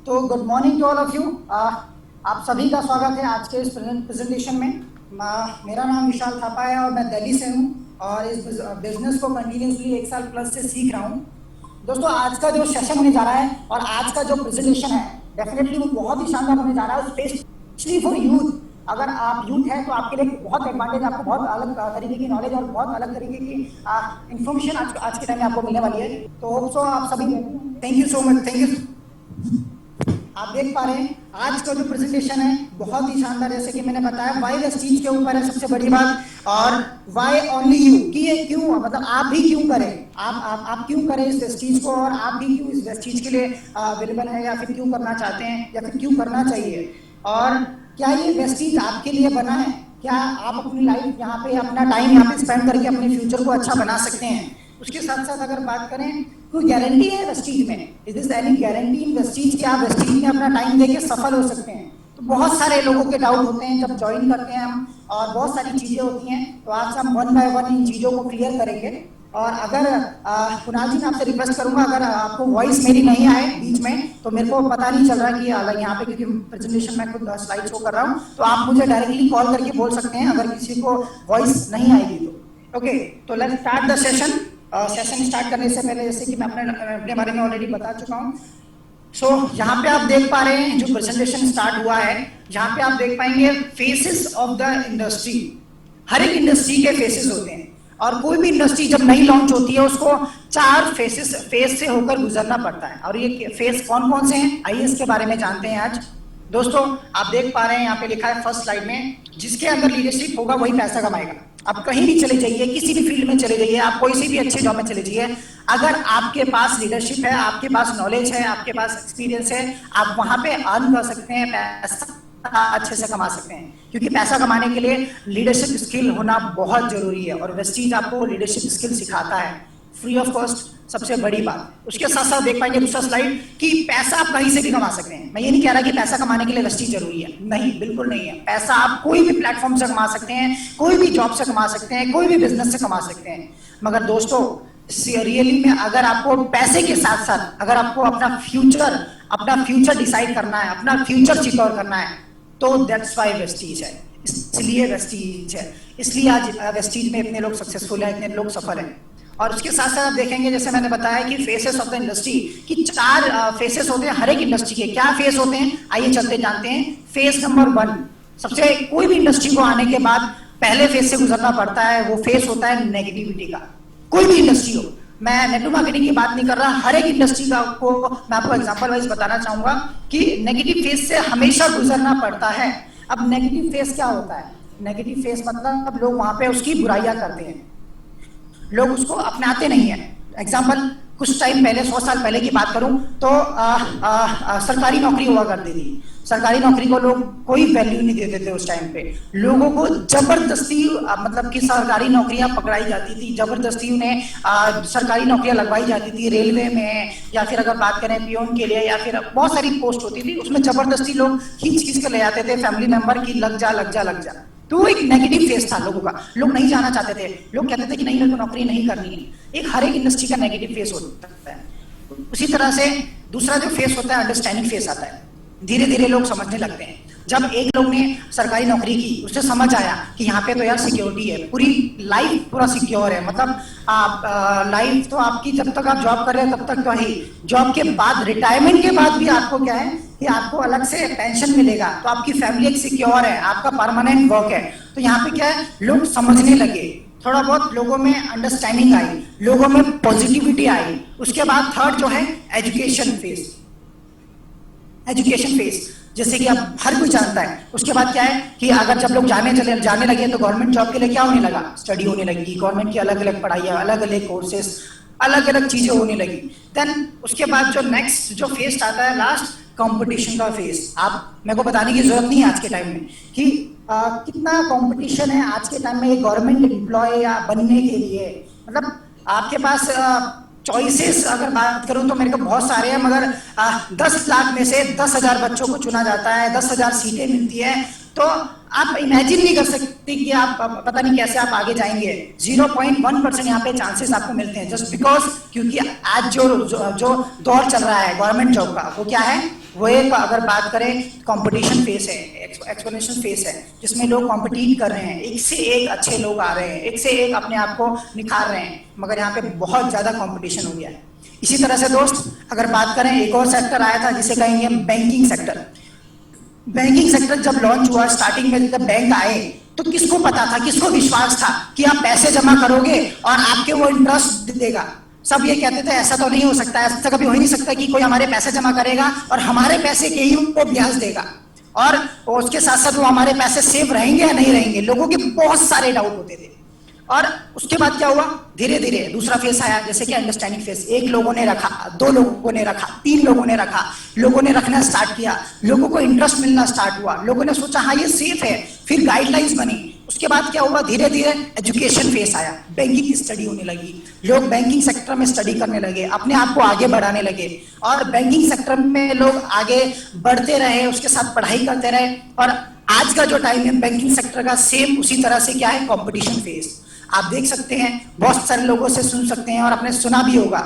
तो good morning to all of you. आप सभी का स्वागत है आज के इस प्रेजेंटेशन में। मेरा नाम विशाल थापा है और मैं दिल्ली से हूँ और इस बिजनेस को कंटिन्यूसली 1 साल प्लस से सीख रहा हूँ। दोस्तों, आज का जो सेशन होने जा रहा है और आज का जो प्रेजेंटेशन है डेफिनेटली वो बहुत ही शानदार होने जा रहा है, स्पेशली फॉर यूथ। अगर आप यूथ हैं तो आपके लिए बहुत एडवांटेज, आपको बहुत अलग तरीके की नॉलेज और बहुत अलग तरीके की इंफॉर्मेशन आज के टाइम में आपको मिलने वाली है। तो होप सो आप सभी, thank you so much, thank you. आप देख पा रहे हैं आज का जो प्रेजेंटेशन है बहुत ही शानदार। जैसे कि मैंने बताया, वाई वेस्टीज के ऊपर है सबसे बड़ी बात, और वाई ओनली यू, कि ये क्यों, मतलब आप भी क्यों करें, आप क्यों करें इस वेस्टीज को, और आप भी क्यों इस वेस्टीज के लिए अवेलेबल है, या फिर क्यों करना चाहते हैं, या फिर क्यों करना चाहिए, और क्या ये वेस्टीज आपके लिए बना है, क्या आप अपनी लाइफ यहाँ पे, अपना टाइम यहाँ पे स्पेंड करके अपने फ्यूचर को अच्छा बना सकते हैं। उसके साथ साथ अगर बात करें, कोई गारंटी है वेस्टीज में, is this any guarantee in Vestige कि आप वेस्टीज में अपना टाइम देके सफल हो सकते हैं। तो बहुत सारे लोगों के डाउट होते हैं जब ज्वाइन करते हैं हम, और बहुत सारी चीजें होती हैं। तो आज हम 1 बाय 1 इन चीजों को क्लियर करेंगे। और अगर कुणाल जी, मैं आपसे रिक्वेस्ट करूंगा, अगर आपको वॉइस मेरी नहीं आए बीच में, तो मेरे को पता नहीं चल रहा कि यहाँ पे, क्योंकि प्रेजेंटेशन में खुद स्लाइड शो कर रहा हूँ, तो आप मुझे डायरेक्टली कॉल करके बोल सकते हैं अगर किसी को वॉइस नहीं आएगी तो। ओके, तो let's start the session. Session start करने से पहले, जैसे कि मैं अपने बारे में ऑलरेडी बता चुका हूँ, सो यहाँ पे आप देख पा रहे हैं जो प्रेजेंटेशन स्टार्ट हुआ है, यहाँ पे आप देख पाएंगे फेसेस ऑफ द इंडस्ट्री। हर एक इंडस्ट्री के फेसेस होते हैं, और कोई भी इंडस्ट्री जब नई लॉन्च होती है उसको 4 फेस से होकर गुजरना पड़ता है। और ये फेस कौन कौन से हैं, आइए इसके बारे में जानते हैं आज। दोस्तों, आप देख पा रहे हैं यहाँ पे लिखा है फर्स्ट स्लाइड में, जिसके अंदर लीडरशिप होगा वही पैसा कमाएगा। आप कहीं भी चले जाइए, किसी भी फील्ड में चले जाइए, आप कोई सी भी अच्छे जॉब में चले जाइए, अगर आपके पास लीडरशिप है, आपके पास नॉलेज है, आपके पास एक्सपीरियंस है, आप वहां पे अर्न कर सकते हैं, पैसा अच्छे से कमा सकते हैं। क्योंकि पैसा कमाने के लिए लीडरशिप स्किल होना बहुत जरूरी है, और वेस्टीज आपको लीडरशिप स्किल सिखाता है फ्री ऑफ कॉस्ट, सबसे बड़ी बात। उसके साथ साथ देख पाएंगे दूसरा स्लाइड कि पैसा आप कहीं से भी कमा सकते हैं। मैं ये नहीं कह रहा कि पैसा कमाने के लिए वेस्टीज जरूरी है, नहीं, बिल्कुल नहीं है। पैसा आप कोई भी प्लेटफॉर्म से कमा सकते हैं, कोई भी जॉब से कमा सकते हैं, कोई भी बिजनेस से कमा सकते हैं। मगर दोस्तों, रियली में अगर आपको पैसे के साथ साथ अगर आपको अपना फ्यूचर डिसाइड करना है, अपना फ्यूचर सिक्योर करना है, तो दैट्स वाई वेस्टीज है। इसलिए वेस्टीज है, इसलिए आज वेस्टीज में इतने लोग सक्सेसफुल हैं, इतने लोग सफल हैं। और उसके साथ साथ आप देखेंगे, जैसे मैंने बताया कि फेसेस ऑफ द इंडस्ट्री, कि 4 फेसेस होते हैं हर एक इंडस्ट्री के। क्या फेस होते हैं, आइए चलते जानते हैं। फेस नंबर 1, सबसे कोई भी इंडस्ट्री को आने के बाद पहले फेस से गुजरना पड़ता है, वो फेस होता है नेगेटिविटी का। कोई भी इंडस्ट्री हो, मैं नेटवर्क मार्केटिंग की बात नहीं कर रहा, हर एक इंडस्ट्री का को मैं आपको एग्जांपल वाइज बताना चाहूंगा कि नेगेटिव फेस से हमेशा गुजरना पड़ता है। अब नेगेटिव फेस क्या होता है, नेगेटिव फेस मतलब लोग वहां पे उसकी बुराइयां करते हैं, लोग उसको अपनाते नहीं है। एग्जाम्पल, कुछ टाइम पहले, 100 साल पहले की बात करूं तो सरकारी नौकरी हुआ करती थी। सरकारी नौकरी को लोग कोई वैल्यू नहीं देते थे उस टाइम पे। लोगों को जबरदस्ती मतलब कि सरकारी नौकरियां पकड़ाई जाती थी, जबरदस्ती उन्हें सरकारी नौकरियां लगवाई जाती थी, रेलवे में, या फिर अगर बात करें पियोन के लिए, या फिर बहुत सारी पोस्ट होती थी, उसमें जबरदस्ती लोग खींच के ले जाते थे फैमिली मेंबर की, लग जा लग जा लग जा। तो एक नेगेटिव फेस था लोगों का, लोग नहीं जाना चाहते थे, लोग कहते थे कि नहीं, मेरे को नौकरी नहीं करनी है। एक हर एक इंडस्ट्री का नेगेटिव फेस होता है। उसी तरह से दूसरा जो फेस होता है, अंडरस्टैंडिंग फेस आता है। धीरे धीरे लोग समझने लगते हैं। जब एक लोग ने सरकारी नौकरी की, उसे समझ आया कि यहाँ पे तो यार सिक्योरिटी है, पूरी लाइफ पूरा सिक्योर है, मतलब लाइफ तो आपकी जब तक आप जॉब कर रहे हो तब तक तो ही, जॉब के बाद, रिटायरमेंट के बाद भी आपको क्या है कि आपको अलग से पेंशन मिलेगा, तो आपकी फैमिली एक सिक्योर है, आपका परमानेंट वर्क है। तो यहाँ पे क्या है, लोग समझने लगे, थोड़ा बहुत लोगों में अंडरस्टैंडिंग आई, लोगों में पॉजिटिविटी आई। उसके बाद थर्ड जो है एजुकेशन फेस, एजुकेशन फेस जैसे कि अब हर कोई जानता है। उसके बाद क्या है कि अगर जब लोग जाने लगे तो गवर्नमेंट जॉब के लिए क्या होने लगा, स्टडी होने लगी, गवर्नमेंट की अलग अलग पढ़ाइयाँ, अलग अलग कोर्सेस, अलग अलग चीजें होने लगी। देन उसके बाद जो नेक्स्ट जो फेस आता है, लास्ट, कंपटीशन का फेस। आप मेरे को बताने की जरूरत नहीं है आज के टाइम में कि कितना कंपटीशन है आज के टाइम में गवर्नमेंट एम्प्लॉय या बनने के लिए। मतलब आपके पास चॉइसेस अगर बात करूं तो मेरे को बहुत सारे हैं, मगर 10 लाख में से 10,000 बच्चों को चुना जाता है, 10,000 सीटें मिलती है। तो आप इमेजिन नहीं कर सकते कि आप पता नहीं कैसे आप आगे जाएंगे। 0.1% यहाँ पे चांसेस आपको मिलते हैं, जस्ट बिकॉज क्योंकि आज जो दौर चल रहा है गवर्नमेंट जॉब का, वो क्या है, वो एक अगर बात करें कंपटीशन फेस है, एक्सपोनेंशियल फेस है, जिसमें लोग कॉम्पिटिट कर रहे हैं, एक से एक अच्छे लोग आ रहे हैं, एक से एक अपने आप को निखार रहे हैं, मगर यहाँ पे बहुत ज़्यादा कंपटीशन हो गया है। इसी तरह से दोस्त अगर बात करें, एक और सेक्टर आया था जिसे कहेंगे हम बैंकिंग सेक्टर। बैंकिंग सेक्टर जब लॉन्च हुआ, स्टार्टिंग में जब बैंक आए तो किसको पता था, किसको विश्वास था कि आप पैसे जमा करोगे और आपके वो इंटरेस्ट देगा। सब ये कहते थे ऐसा तो नहीं हो सकता, ऐसा कभी हो ही नहीं सकता कि कोई हमारे पैसे जमा करेगा और हमारे पैसे के ही उनको ब्याज देगा, और उसके साथ साथ वो हमारे पैसे सेफ रहेंगे या नहीं रहेंगे। लोगों के बहुत सारे डाउट होते थे। और उसके बाद क्या हुआ, धीरे धीरे दूसरा फेस आया, जैसे कि अंडरस्टैंडिंग फेस। एक लोगों ने रखा, दो लोगों ने रखा, तीन लोगों ने रखा, लोगों ने रखना स्टार्ट किया, लोगों को इंटरेस्ट मिलना स्टार्ट हुआ, लोगों ने सोचा हाँ ये सेफ है, फिर गाइडलाइंस बनी। उसके बाद क्या हुआ, धीरे धीरे एजुकेशन फेस आया, बैंकिंग की स्टडी होने लगी, लोग बैंकिंग सेक्टर में स्टडी करने लगे, अपने आप को आगे बढ़ाने लगे, और बैंकिंग सेक्टर में लोग आगे बढ़ते रहे, उसके साथ पढ़ाई करते रहे। और आज का जो टाइम है बैंकिंग सेक्टर का, सेम उसी तरह से क्या है, कंपटीशन फेस। आप देख सकते हैं, बहुत सारे लोगों से सुन सकते हैं और आपने सुना भी होगा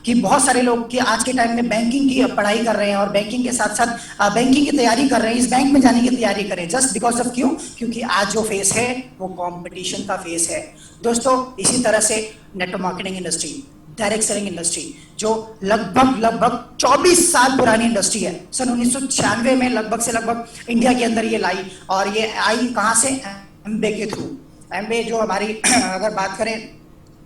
कि बहुत सारे लोग कि आज के टाइम में बैंकिंग की पढ़ाई कर रहे हैं और बैंकिंग के साथ साथ बैंकिंग की तैयारी कर रहे हैं, इस बैंक में जाने की तैयारी करें, जस्ट बिकॉज ऑफ क्यों, क्योंकि आज जो फेस है वो कंपटीशन का फेस है। दोस्तों इसी तरह से network marketing industry, direct selling industry, जो लगभग 24 साल पुरानी इंडस्ट्री है, सन 1996 में लगभग से लगभग इंडिया के अंदर ये लाई, और ये आई कहाँ से, एमबे के थ्रू। एमबे जो हमारी अगर बात करें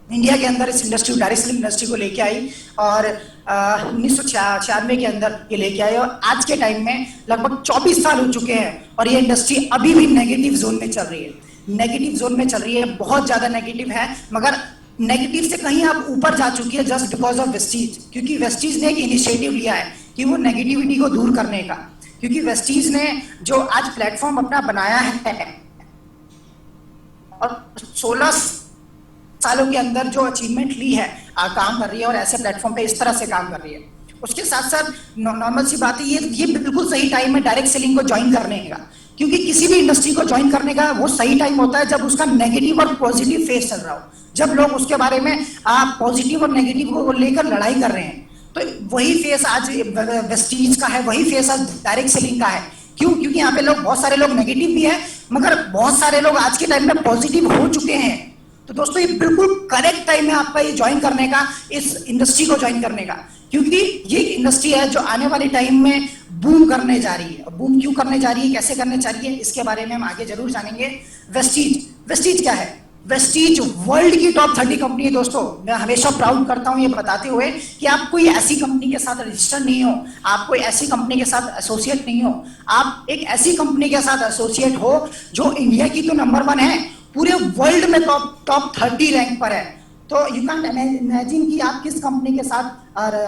इंडिया के अंदर इस इंडस्ट्री, डायरेक्ट सेलिंग इंडस्ट्री को लेके आई, और 1996 के अंदर ये लेके आई, और आज के टाइम में लगभग 24 साल हो चुके हैं और ये इंडस्ट्री अभी भी नेगेटिव जोन में चल रही है। नेगेटिव जोन में चल रही है, बहुत ज़्यादा नेगेटिव है, मगर नेगेटिव से कहीं आप ऊपर जा चुकी है जस्ट बिकॉज ऑफ वेस्टीज। क्योंकि वेस्टीज ने एक इनिशिएटिव लिया है कि वो नेगेटिविटी को दूर करने का, क्योंकि वेस्टीज ने जो आज प्लेटफॉर्म अपना बनाया है और 16 सालों के अंदर जो अचीवमेंट ली है, काम कर रही है और ऐसे प्लेटफॉर्म पे इस तरह से काम कर रही है। उसके साथ साथ नॉर्मल सी बात है, ये बिल्कुल सही टाइम है डायरेक्ट सेलिंग को ज्वाइन करने का, क्योंकि किसी भी इंडस्ट्री को ज्वाइन करने का वो सही टाइम होता है जब उसका नेगेटिव और पॉजिटिव फेस चल रहा हो, जब लोग उसके बारे में पॉजिटिव और नेगेटिव को लेकर लड़ाई कर रहे हैं। तो वही फेस आज वेस्टीज का है, वही फेस आज डायरेक्ट सेलिंग का है। क्यों, क्योंकि यहाँ पे लोग, बहुत सारे लोग नेगेटिव भी है, मगर बहुत सारे लोग आज के टाइम में पॉजिटिव हो चुके हैं। तो दोस्तों ये बिल्कुल करेक्ट टाइम है आपका ये ज्वाइन करने का, इस इंडस्ट्री को ज्वाइन करने का, क्योंकि ये इंडस्ट्री है जो आने वाले टाइम में बूम करने जा रही है। बूम क्यों करने जा रही है, कैसे करने जा रही है, इसके बारे में हम आगे जरूर जानेंगे। वेस्टीज क्या है, वेस्टीज वर्ल्ड की टॉप 30 कंपनी है। दोस्तों मैं हमेशा प्राउड करता हूं ये बताते हुए कि आप कोई ऐसी कंपनी के साथ रजिस्टर नहीं हो, आप कोई ऐसी कंपनी के साथ एसोसिएट नहीं हो, आप एक ऐसी कंपनी के साथ एसोसिएट हो जो इंडिया की तो नंबर 1 है, पूरे वर्ल्ड में टॉप 30 रैंक पर है। तो यू कैन इमेजिन कि आप किस कंपनी के साथ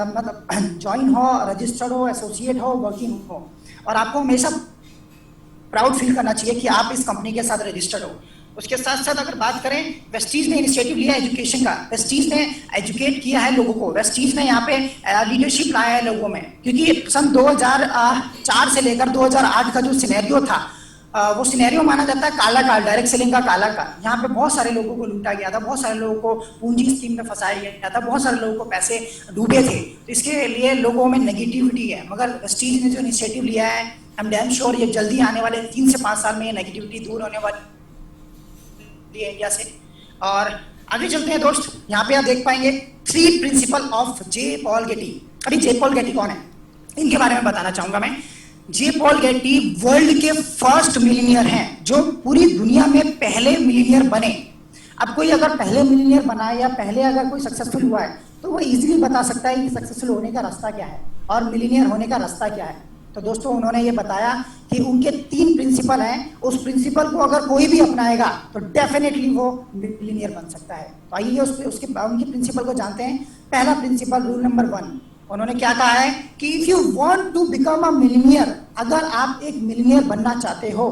मतलब ज्वाइन हो, रजिस्टर्ड हो, एसोसिएट हो, वर्किंग हो, और आपको हमेशा प्राउड फील करना चाहिए कि आप इस कंपनी के साथ रजिस्टर्ड हो। उसके साथ साथ अगर बात करें, वेस्टीज ने इनिशिएटिव लिया एजुकेशन का, वेस्टीज ने एजुकेट किया है लोगों को, वेस्टीज ने यहाँ पे लीडरशिप लाया है लोगों में, क्योंकि सन 2004 से लेकर 2008 का जो सिनेरियो था, वो सिनेरियो माना जाता है काला काल, डायरेक्ट सेलिंग का काला काल। यहाँ पे बहुत सारे लोगों को लूटा गया था, बहुत सारे लोगों को पूंजी स्कीम में फंसाया गया था, बहुत सारे लोगों को पैसे डूबे थे। तो इसके लिए लोगों में नेगेटिविटी है, मगर वेस्टीज ने जो इनिशिएटिव लिया है, आई एम डैम श्योर ये जल्दी आने वाले 3 से 5 साल में ये नेगेटिविटी दूर होने वाली है इंडिया से। और आगे चलते हैं दोस्त, यहाँ पे आप देख पाएंगे 3 principle of J Paul Getty. अभी जे पॉल गेटी कौन है, इनके बारे में बताना चाहूंगा मैं। जे पॉल गेटी वर्ल्ड के फर्स्ट मिलियनियर हैं, जो पूरी दुनिया में पहले मिलियनियर बने। अब कोई अगर पहले मिलियनियर बना है या पहले अगर कोई सक्सेसफुल हुआ है तो वो इजीली बता सकता है कि सक्सेसफुल होने का रास्ता क्या है और मिलियनियर होने का रास्ता क्या है। तो दोस्तों उन्होंने ये बताया कि उनके 3 प्रिंसिपल हैं, उस प्रिंसिपल को अगर कोई भी अपनाएगा तो डेफिनेटली वो मिलियनियर बन सकता है। तो आइए उनके प्रिंसिपल को जानते हैं। पहला प्रिंसिपल, रूल नंबर 1, उन्होंने क्या कहा है कि if you want to become a millionaire, अगर आप एक मिलियनियर बनना चाहते हो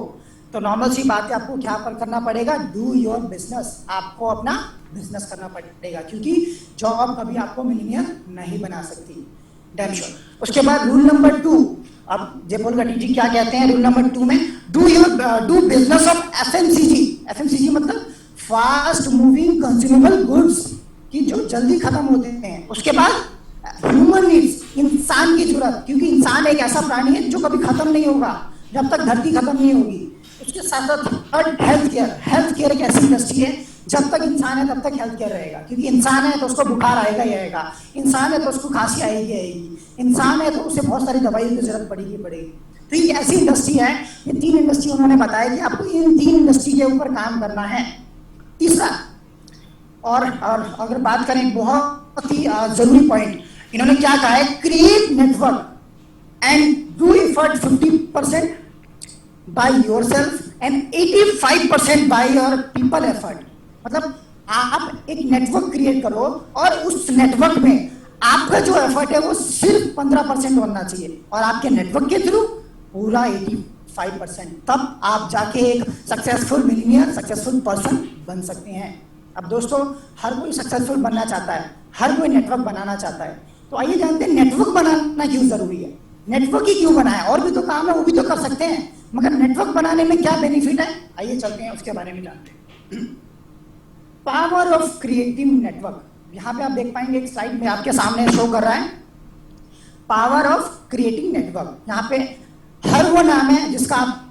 तो नॉर्मल सी बात है, आपको क्या करना पड़ेगा, डू योर बिजनेस, आपको अपना बिजनेस करना पड़ेगा, क्योंकि जॉब कभी आपको मिलियनियर नहीं बना सकती, डैम श्योर। उसके बाद रूल नंबर 2, अब जे पॉल गेटी जी क्या कहते हैं रूल नंबर 2 में, do business of FMCG. FMCG मतलब फास्ट मूविंग कंज्यूमेबल गुड्स, की जो जल्दी खत्म होते हैं। उसके बाद ह्यूमन नीड्स, इंसान की जरूरत, क्योंकि इंसान एक ऐसा प्राणी है जो कभी खत्म नहीं होगा जब तक धरती खत्म नहीं होगी। उसके साथ साथ थर्ड हेल्थ केयर एक ऐसी इंडस्ट्री है, जब तक इंसान है तब तक हेल्थ केयर रहेगा, क्योंकि इंसान है तो उसको बुखार आएगा ही आएगा, इंसान है तो उसको खांसी आएगी आएगी, इंसान है तो उसे बहुत सारी दवाइयों की जरूरत पड़ेगी। तो ये ऐसी इंडस्ट्री है, ये 3 इंडस्ट्री उन्होंने बताया कि आपको इन 3 इंडस्ट्री के ऊपर काम करना है। तीसरा, और अगर बात करें बहुत ही जरूरी पॉइंट, इन्होंने क्या कहा है, create network and do effort 50% by yourself and 85% by your people effort। मतलब आप एक नेटवर्क क्रिएट करो और उस नेटवर्क में आपका जो एफर्ट है वो सिर्फ 15% बनना चाहिए, और आपके नेटवर्क के थ्रू पूरा 85%, तब आप जाके एक सक्सेसफुल मिलियनियर, सक्सेसफुल पर्सन बन सकते हैं। अब दोस्तों, हर कोई सक्सेसफुल बनना चाहता है, हर कोई नेटवर्क बनाना चाहता है, तो आइए जानते हैं नेटवर्क बनाना क्यों जरूरी है, नेटवर्क ही क्यों बनाया, और भी तो काम है वो भी तो कर सकते हैं, मगर नेटवर्क बनाने में क्या बेनिफिट है, आइए चलते हैं उसके बारे में जानते हैं। पावर ऑफ क्रिएटिव नेटवर्क, यहां पे आप देख पाएंगे एक स्लाइड में आपके सामने शो कर रहा है, पावर ऑफ क्रिएटिव नेटवर्क। यहां पे हर वो नाम है जिसका आप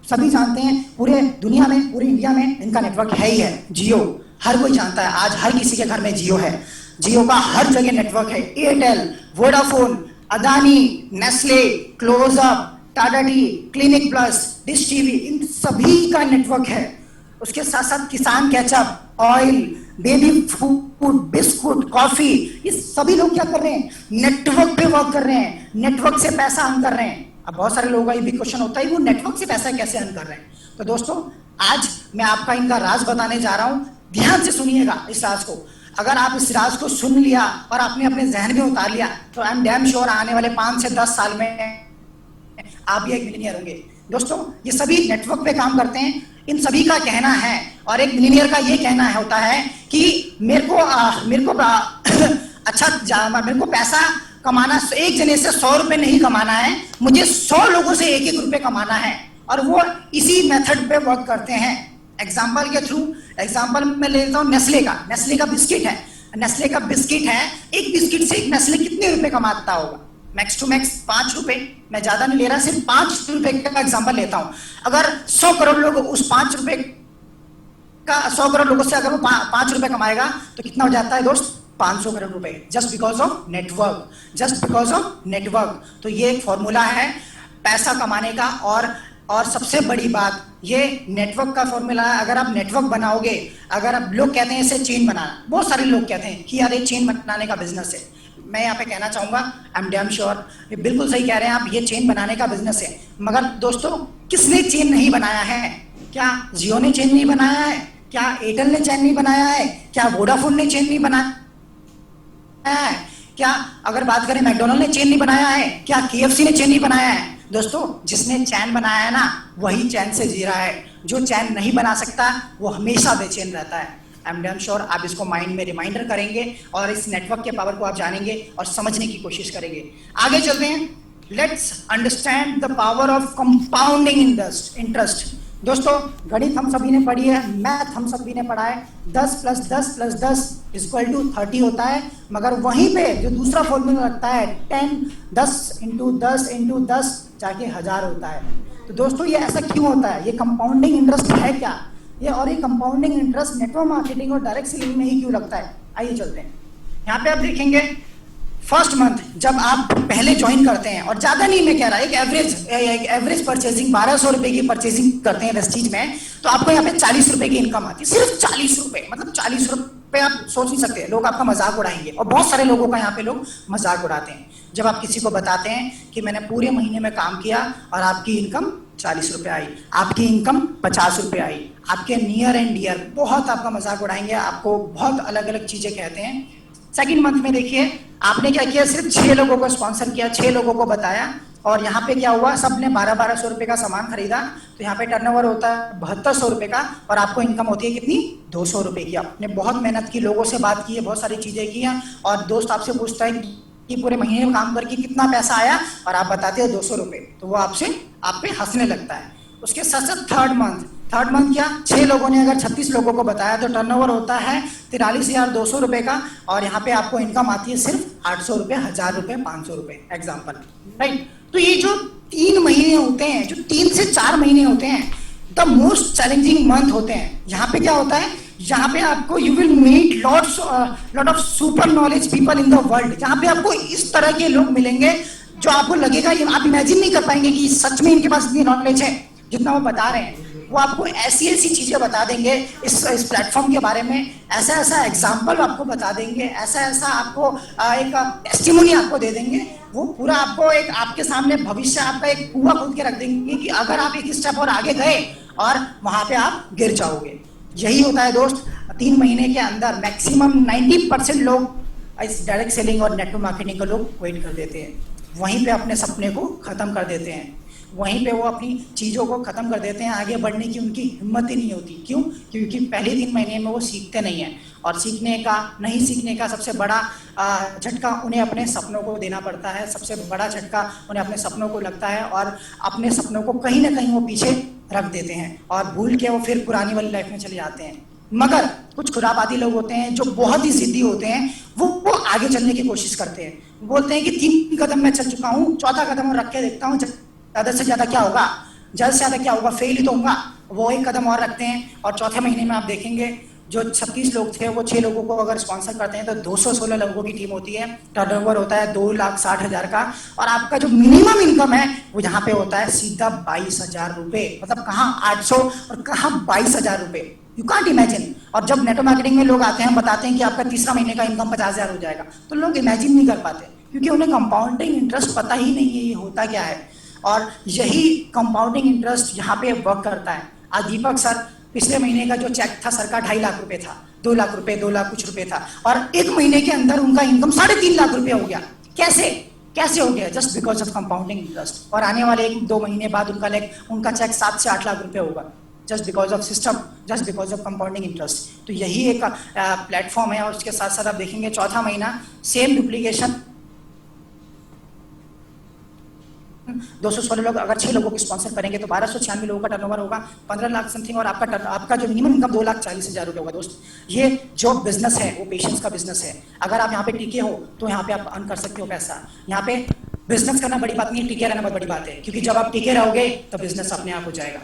सभी जानते हैं, पूरे दुनिया में, पूरे इंडिया में इनका नेटवर्क है ही है। जियो, हर कोई जानता है, आज हर किसी के घर में जियो है, जियो का हर जगह नेटवर्क है। Airtel, Vodafone, Adani, Nestle, closeup, Tata tea, clinic plus, dish TV, इन सभी का नेटवर्क है। उसके साथ साथ Kissan ketchup, oil, baby food, biscuit, coffee, ये सभी लोग क्या कर रहे हैं, नेटवर्क पे वर्क कर रहे हैं, नेटवर्क से पैसा अर्न कर रहे हैं। अब बहुत सारे लोगों का ये भी क्वेश्चन होता है, वो नेटवर्क से पैसा कैसे अर्न कर रहे हैं। तो दोस्तों, आज मैं आपका इनका राज बताने जा रहा हूं, ध्यान से सुनिएगा इस राज को। अगर आप इस राज को सुन लिया और आपने अपने जहन में उतार लिया, तो आई एम डैम श्योर आने वाले 5 से 10 साल में आप भी एक मिलियनियर होंगे। दोस्तों, ये सभी नेटवर्क पे काम करते हैं, इन सभी का कहना है, और एक मिलियनियर का ये कहना होता है कि मेरे को मेरे को पैसा कमाना, एक जने से 100 रुपए नहीं कमाना है, मुझे 100 लोगों से 1-1 रुपए कमाना है, और वो इसी मेथड पे वर्क करते हैं। एग्जाम्पल के थ्रू, एग्जाम्पल मैं ले लेता हूँ नेस्ले का बिस्किट है, नेस्ले का बिस्किट है, एक बिस्किट से एक नेस्ले कितने रुपए कमाता होगा, मैक्स टू मैक्स 5 रुपए, मैं ज्यादा नहीं ले रहा, सिर्फ 5 रुपए का एग्जाम्पल लेता हूं। अगर 100 करोड़ लोग उस 5 रुपए का, 100 करोड़ लोगों से अगर वो 5 रुपए कमाएगा तो कितना हो जाता है दोस्त, 500 करोड़ रुपए, just because of network, just because of network. तो ये एक फॉर्मूला है पैसा कमाने का, और सबसे बड़ी बात ये नेटवर्क का फॉर्मूला है। अगर आप नेटवर्क बनाओगे, अगर आप, लोग कहते हैं इसे चेन बनाना, बहुत सारे लोग कहते हैं कि यार ये चेन बनाने का बिजनेस है, मैं यहाँ पे कहना चाहूंगा, आई एम डैम श्योर, ये बिल्कुल सही कह रहे हैं आप, ये चेन बनाने का बिजनेस है। मगर दोस्तों, किसने चेन नहीं बनाया है? क्या जियो ने चेन नहीं बनाया है? क्या एयरटेल ने चेन नहीं बनाया है? क्या वोडाफोन ने चेन नहीं बनाया है? क्या अगर बात करें मैकडोनल्ड ने चेन नहीं बनाया है? क्या KFC ने चेन नहीं बनाया है? दोस्तों, जिसने चैन बनाया है ना, वही चैन से जी रहा है। जो चैन नहीं बना सकता वो हमेशा बेचैन रहता है। आई एम डैम श्योर आप इसको माइंड में रिमाइंडर करेंगे और इस नेटवर्क के पावर को आप जानेंगे और समझने की कोशिश करेंगे। आगे चलते हैं, let's understand the power of compounding interest. दोस्तों, गणित हम सभी ने पढ़ी है, मैथ हम सभी ने पढ़ा है, 10 + 10 + 10 = 30 होता है, मगर वहीं पे जो दूसरा फॉर्मूला लगता है 10 × 10 × 10 जाके 1000 होता है। तो दोस्तों, ये ऐसा क्यों होता है? ये कंपाउंडिंग इंटरेस्ट है क्या ये? और ये कंपाउंडिंग इंटरेस्ट नेटवर्क मार्केटिंग और डायरेक्ट सेलिंग में ही क्यों लगता है? आइए चलते हैं। यहाँ पे आप देखेंगे, फर्स्ट मंथ जब आप पहले ज्वाइन करते हैं, और ज्यादा नहीं मैं कह रहा, एक एवरेज परचेजिंग 1200 रुपए की परचेजिंग करते हैं वेस्टीज में, तो आपको यहाँ पे 40 रुपए की इनकम आती है, सिर्फ 40 रुपए। मतलब 40 रुपए आप सोच नहीं सकते, लोग आपका मजाक उड़ाएंगे, और बहुत सारे लोगों का यहाँ पे लोग मजाक उड़ाते हैं जब आप किसी को बताते हैं कि मैंने पूरे महीने में काम किया और आपकी इनकम 40 रुपए आई, आपकी इनकम 50 रुपए आई। आपके नियर एंड डियर बहुत आपका मजाक उड़ाएंगे, आपको बहुत अलग अलग चीजें कहते हैं। सेकंड मंथ में देखिए, आपने क्या किया, सिर्फ 6 लोगों को स्पॉन्सर किया, 6 लोगों को बताया, और यहाँ पे क्या हुआ, सबने 1200 रुपए का सामान खरीदा, तो यहाँ पे टर्नओवर होता है 7200 रुपए का, और आपको इनकम होती है कितनी, 200 रुपए की। आपने बहुत मेहनत की, लोगों से बात की है, बहुत सारी चीजें की हैं, और दोस्त आपसे पूछता है कि पूरे महीने में काम करके कितना पैसा आया, और आप बताते हो 200 रुपए, तो वो आप पे हंसने लगता है। उसके साथ साथ थर्ड मंथ, थर्ड मंथ क्या, 6 लोगों ने अगर 36 लोगों को बताया तो टर्नओवर होता है 43,200 रुपए का, और यहाँ पे आपको इनकम आती है सिर्फ 800 रुपए, 1000 रुपए, 500 रुपए एग्जाम्पल, राइट। तो ये जो 3 महीने होते हैं, जो 3 से 4 महीने होते हैं, द मोस्ट चैलेंजिंग मंथ होते हैं। यहाँ पे क्या होता है, यहाँ पे आपको you will meet lot of super knowledge people in the world. यहाँ पे आपको इस तरह के लोग मिलेंगे जो आपको लगेगा, आप इमेजिन नहीं कर पाएंगे कि सच में इनके पास इतनी नॉलेज है जितना वो बता रहे हैं। वो आपको ऐसी ऐसी चीजें बता देंगे इस प्लेटफॉर्म के बारे में, ऐसा ऐसा एग्जाम्पल आपको बता देंगे, ऐसा ऐसा आपको एक टेस्टिमोनी आपको दे देंगे। वो पूरा आपको एक आपके सामने भविष्य आपका एक कुआं खोद के रख देंगे कि अगर आप एक स्टेप और आगे गए और वहां पे आप गिर जाओगे। यही होता है दोस्त, 3 महीने के अंदर मैक्सिमम 90% लोग इस डायरेक्ट सेलिंग और नेटवर्क मार्केटिंग को लोग क्विट कर देते हैं, वहीं पे अपने सपने को खत्म कर देते हैं, वहीं पे वो अपनी चीज़ों को ख़त्म कर देते हैं। आगे बढ़ने की उनकी हिम्मत ही नहीं होती। क्यों? क्योंकि पहले 3 महीने में वो सीखते नहीं हैं, और नहीं सीखने का सबसे बड़ा झटका उन्हें अपने सपनों को देना पड़ता है। सबसे बड़ा झटका उन्हें अपने सपनों को लगता है, और अपने सपनों को कहीं ना कहीं वो पीछे रख देते हैं और भूल के वो फिर पुरानी वाली लाइफ में चले जाते हैं। मगर कुछ खुरापाती लोग होते हैं जो बहुत ही जिद्दी होते हैं, वो आगे चलने की कोशिश करते हैं। बोलते हैं कि 3 कदम मैं चल चुका हूँ, 4था कदम और रख के देखता हूँ, ज़्यादा से ज़्यादा क्या होगा, ज़्यादा से ज़्यादा क्या होगा, फेल ही तो होगा। वो 1 कदम और रखते हैं, और चौथे महीने में आप देखेंगे जो 36 लोग थे वो 6 लोगों को अगर स्पॉन्सर करते हैं तो 216 लोगों की टीम होती है। टर्नओवर होता है 2,60,000 का, और आपका जो मिनिमम इनकम है वो यहाँ पे होता है सीधा 22,000 रुपये। मतलब कहाँ 800 और कहाँ 22,000 रुपये, यू कांट इमेजिन। और जब नेटवर्क मार्केटिंग में लोग आते हैं बताते हैं कि आपका तीसरा महीने का इनकम 50,000 हो जाएगा, तो लोग इमेजिन नहीं कर पाते, क्योंकि उन्हें कंपाउंडिंग इंटरेस्ट पता ही नहीं है ये होता क्या है। और यही कंपाउंडिंग इंटरेस्ट यहाँ पे वर्क करता है। आज दीपक सर पिछले महीने का जो चेक था सर का 2.5 लाख रुपए था, 2 लाख रुपए, 2 लाख कुछ रुपए था, और 1 महीने के अंदर उनका इनकम 3.5 लाख रुपए हो गया। कैसे हो गया? Just because of compounding interest. और आने वाले 1-2 महीने बाद उनका चेक 7 से 8 लाख रुपए होगा, just because of system, just because of compounding interest. तो यही एक प्लेटफॉर्म है। और उसके साथ साथ आप देखेंगे चौथा महीना सेम डुप्लीकेशन, 216 लोग अगर 6 लोगों को स्पॉन्सर करेंगे तो 1296 लोगों का टर्नओवर होगा, 15 लाख समथिंग, और आपका जो मिनिमम इनकम 2,40,000 रुपये होगा। दोस्त, ये जो बिजनेस है वो पेशेंस का बिजनेस है। अगर आप यहाँ पे टिके हो तो यहाँ पे आप अर्न कर सकते हो पैसा। यहाँ पे बिजनेस करना बड़ी बात नहीं है, टिके रहना बहुत बड़ी बात है, क्योंकि जब आप टिके रहोगे तो बिजनेस अपने आप हो जाएगा।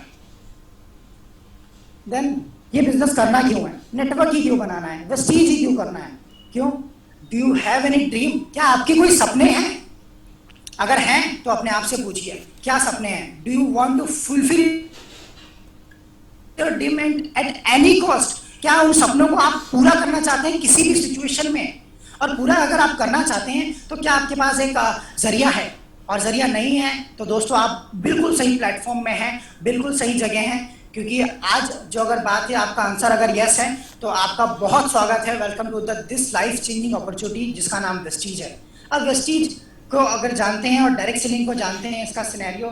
देन ये बिजनेस करना क्यों है, नेटवर्क ही क्यों बनाना है, वेस्टीज ही क्यों करना है, क्यों? Do you have any dream? क्या आपके कोई सपने हैं? अगर हैं तो अपने आप से पूछिए क्या सपने हैं। Do you want to fulfil your dream at any cost? क्या उन सपनों को आप पूरा करना चाहते हैं किसी भी सिचुएशन में? और पूरा अगर आप करना चाहते हैं तो क्या आपके पास एक जरिया है? और जरिया नहीं है तो दोस्तों आप बिल्कुल सही प्लेटफॉर्म में हैं, बिल्कुल सही जगह हैं, क्योंकि आज जो अगर बात है आपका आंसर अगर यस है तो आपका बहुत स्वागत है। Welcome to this life changing opportunity जिसका नाम वेस्टीज है। अब वेस्टीज को अगर जानते हैं और डायरेक्ट सेलिंग को जानते हैं, इसका सिनेरियो,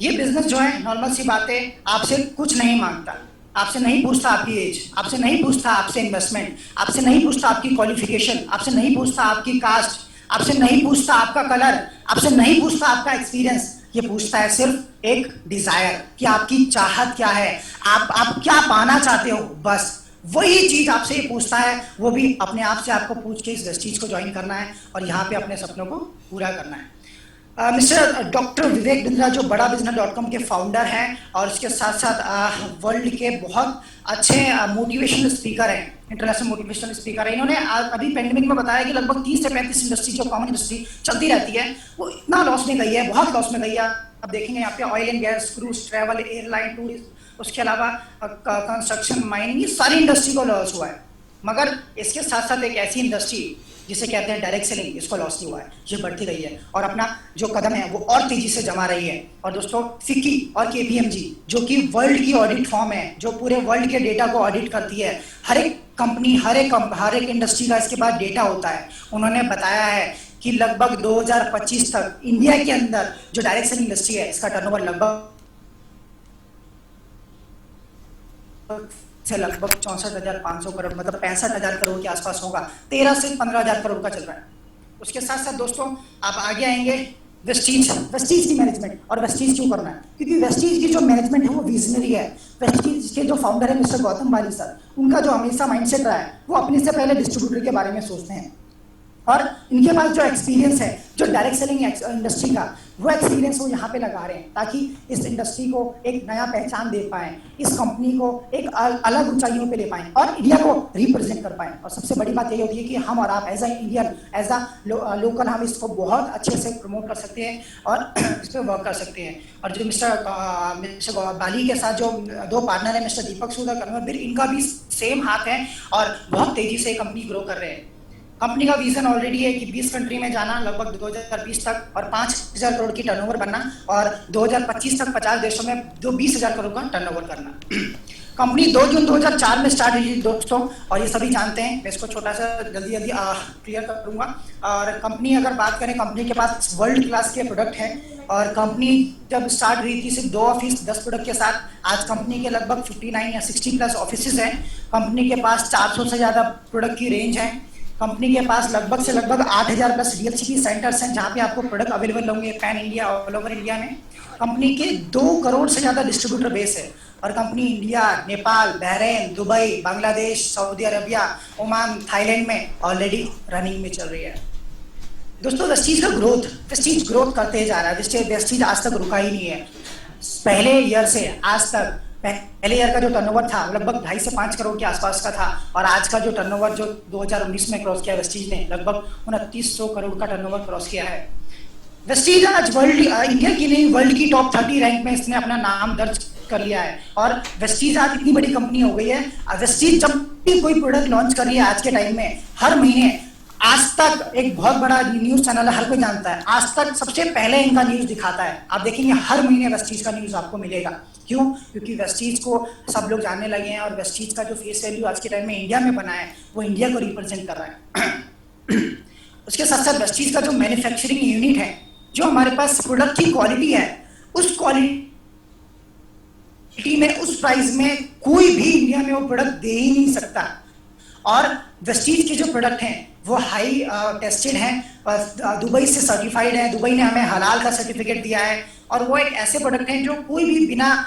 ये बिजनेस जो है नॉर्मल सी बात है, आपसे कुछ नहीं मांगता, आपसे नहीं पूछता आपकी एज, आपसे नहीं पूछता आपसे इन्वेस्टमेंट, आपसे नहीं पूछता आपकी क्वालिफिकेशन, आपसे नहीं पूछता आपकी कास्ट, आपसे नहीं पूछता आपका कलर, आपसे नहीं पूछता आपका एक्सपीरियंस। ये पूछता है सिर्फ एक डिजायर कि आपकी चाहत क्या है, आप क्या पाना चाहते हो, बस वही चीज आपसे ये पूछता है। वो भी अपने आप से आपको पूछ के इस वेस्टीज को ज्वाइन करना है और यहाँ पे अपने सपनों को पूरा करना है। मिस्टर डॉक्टर विवेक बिंद्रा जो बड़ा बिजनेस.com के फाउंडर हैं और इसके साथ साथ वर्ल्ड के बहुत अच्छे मोटिवेशनल स्पीकर हैं, इंटरनेशनल मोटिवेशनल स्पीकर है। इन्होंने अभी पेंडेमिक में बताया कि लगभग 30 से 35 इंडस्ट्री जो कॉमन इंडस्ट्री चलती रहती है वो इतना लॉस में गई है, बहुत लॉस में गई है। अब देखेंगे यहाँ पे oil and gas, cruise, travel, airline, tourism, उसके अलावा कंस्ट्रक्शन, माइनिंग, ये सारी इंडस्ट्री को लॉस हुआ है। मगर इसके साथ साथ एक ऐसी इंडस्ट्री जिसे कहते हैं डायरेक्ट सेलिंग, इसको लॉस नहीं हुआ है, ये बढ़ती रही है और अपना जो कदम है वो और तेजी से जमा रही है। और दोस्तों फिक्की और केपीएमजी जो कि वर्ल्ड की ऑडिट फॉर्म है, जो पूरे वर्ल्ड के डेटा को ऑडिट करती है, हर एक कंपनी, हर एक इंडस्ट्री का इसके बाद डेटा होता है। उन्होंने बताया है कि लगभग 2025 तक इंडिया के अंदर जो डायरेक्ट सेलिंग इंडस्ट्री है इसका टर्नओवर लगभग 64,500 करोड़, मतलब 65,000 करोड़ के आसपास होगा। 13 से 15,000 करोड़ का चल रहा है। उसके साथ साथ दोस्तों आप आगे आएंगे, वेस्टीज वेस्टीज की मैनेजमेंट। और वेस्टीज क्यों करना है? क्योंकि वेस्टीज की जो मैनेजमेंट है वो विजनरी है। वेस्टीज के जो फाउंडर है मिस्टर गौतम बाली सर, उनका जो हमेशा माइंडसेट रहा है वो अपने से पहले डिस्ट्रीब्यूटर के बारे में सोचते हैं। और इनके पास जो एक्सपीरियंस है जो डायरेक्ट सेलिंग इंडस्ट्री का, वो एक्सपीरियंस वो यहाँ पे लगा रहे हैं ताकि इस इंडस्ट्री को एक नया पहचान दे पाएं, इस कंपनी को एक अलग ऊंचाइयों पे ले पाएं और इंडिया को रिप्रेजेंट कर पाएं। और सबसे बड़ी बात यही होती है कि हम और आप as a Indian, as a local, हम इसको बहुत अच्छे से प्रमोट कर सकते हैं और इस पर वर्क कर सकते हैं। और जो मिस्टर बाली के साथ जो दो पार्टनर है, मिस्टर दीपक सूद और कन्वर बिर, इनका भी सेम हाथ है और बहुत तेजी से कंपनी ग्रो कर रहे हैं। कंपनी का विजन ऑलरेडी है कि 20 कंट्री में जाना लगभग 2020 तक और 5,000 करोड़ की टर्नओवर बनना और 2025 तक 50 देशों में 20,000 करोड़ का टर्नओवर करना। कंपनी 2 जून 2004 में स्टार्ट हुई दोस्तों, और ये सभी जानते हैं। मैं इसको छोटा सा जल्दी क्लियर करूंगा। और कंपनी अगर बात करें, कंपनी के पास वर्ल्ड क्लास के प्रोडक्ट हैं और कंपनी जब स्टार्ट हुई थी सिर्फ 2 ऑफिस 10 प्रोडक्ट के साथ, आज कंपनी के लगभग 59 या 60 प्लस ऑफिस हैं। कंपनी के पास 400 से ज़्यादा प्रोडक्ट की रेंज है। कंपनी के पास लगभग से लगभग 8,000 प्लस डीएलसीपी सेंटर्स हैं जहां पे आपको प्रोडक्ट अवेलेबल होंगे pan India, all over India में। कंपनी के 2 करोड़ से ज़्यादा डिस्ट्रीब्यूटर बेस है और company India, Nepal, Bahrain, Dubai, Bangladesh, Saudi Arabia, Oman, Thailand में ऑलरेडी रनिंग में चल रही है। दोस्तों वेस्टीज का वेस्टीज ग्रोथ करते जा रहा है। वेस्टीज आज तक रुका ही नहीं है। पहले ईयर से आज तक, पहले ईयर का जो टर्नओवर था लगभग 2.5 से 5 करोड़ के आसपास का था और आज का जो टर्नओवर जो 2019 में क्रॉस किया वेस्टीज ने, लगभग 2900 करोड़ का टर्नओवर क्रॉस किया है। वेस्टीज आज इंडिया की नहीं, वर्ल्ड की टॉप 30 रैंक में इसने अपना नाम दर्ज कर लिया है। और वेस्टीज आज इतनी बड़ी कंपनी हो गई है। वेस्टीज जब भी कोई प्रोडक्ट लॉन्च कर रही है आज के टाइम में, हर महीने आज तक एक बहुत बड़ा न्यूज चैनल है, हर कोई जानता है, आज तक सबसे पहले इनका न्यूज दिखाता है। आप देखेंगे हर महीने वेस्टीज का न्यूज आपको मिलेगा। क्यों? क्योंकि वेस्टीज को सब लोग जानने लगे हैं और वेस्टीज का जो फेस वैल्यू आज के टाइम में इंडिया में बना है वो इंडिया को रिप्रेजेंट कर रहा है। उसके साथ साथ वेस्टीज का जो मैन्युफैक्चरिंग यूनिट है, जो हमारे पास प्रोडक्ट की क्वालिटी है, उस क्वालिटी में, उस प्राइस में कोई भी इंडिया में वो प्रोडक्ट दे ही नहीं सकता। और वेस्टीज के जो प्रोडक्ट हैं वो हाई टेस्टेड हैं, दुबई से सर्टिफाइड है, दुबई ने हमें हलाल का सर्टिफिकेट दिया है और वो एक ऐसे प्रोडक्ट हैं जो कोई भी बिना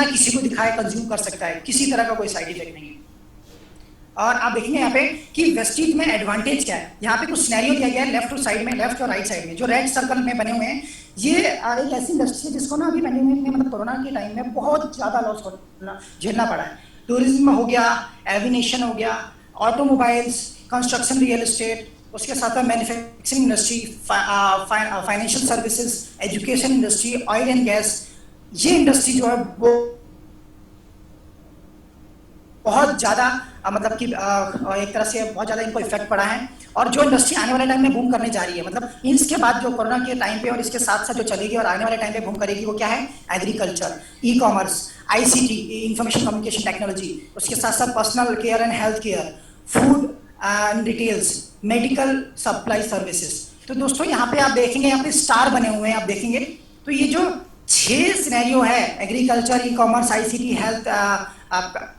किसी को दिखाए कंज्यूम कर सकता है, किसी तरह का कोई साइड इफेक्ट नहीं है। और आप देखेंगे यहाँ पे कि वेस्टीज में एडवांटेज क्या है। यहाँ पे कुछ सिनेरियो दिया गया है लेफ्ट टू साइड में, लेफ्ट और राइट साइड में, जो रेड सर्कल में बने हुए हैं। ये एक ऐसी इंडस्ट्री है जिसको ना अभी पैंडेमिक में, मतलब कोरोना के टाइम में बहुत ज़्यादा लॉस झेलना पड़ा है। टूरिज्म हो गया, एविनेशन हो गया, ऑटोमोबाइल्स, कंस्ट्रक्शन, रियल एस्टेट, उसके साथ में manufacturing industry, financial services, education industry, oil and gas. ये इंडस्ट्री जो है वो बहुत ज़्यादा मतलब कि एक तरह से बहुत ज़्यादा इनको इफेक्ट पड़ा है। और जो इंडस्ट्री आने वाले टाइम में बूम करने जा रही है, मतलब इसके बाद जो कोरोना के टाइम पे और इसके साथ साथ जो चलेगी और आने वाले टाइम पे बूम करेगी, वो क्या है? Agriculture, e commerce, ICT, information communication technology, उसके साथ साथ personal care and health care, food and retails, medical supply services. तो दोस्तों यहाँ पे आप देखेंगे, यहाँ पे स्टार बने हुए हैं, आप देखेंगे तो ये जो 6 सिनेरियो है, agriculture, e commerce, ICT, health, आपका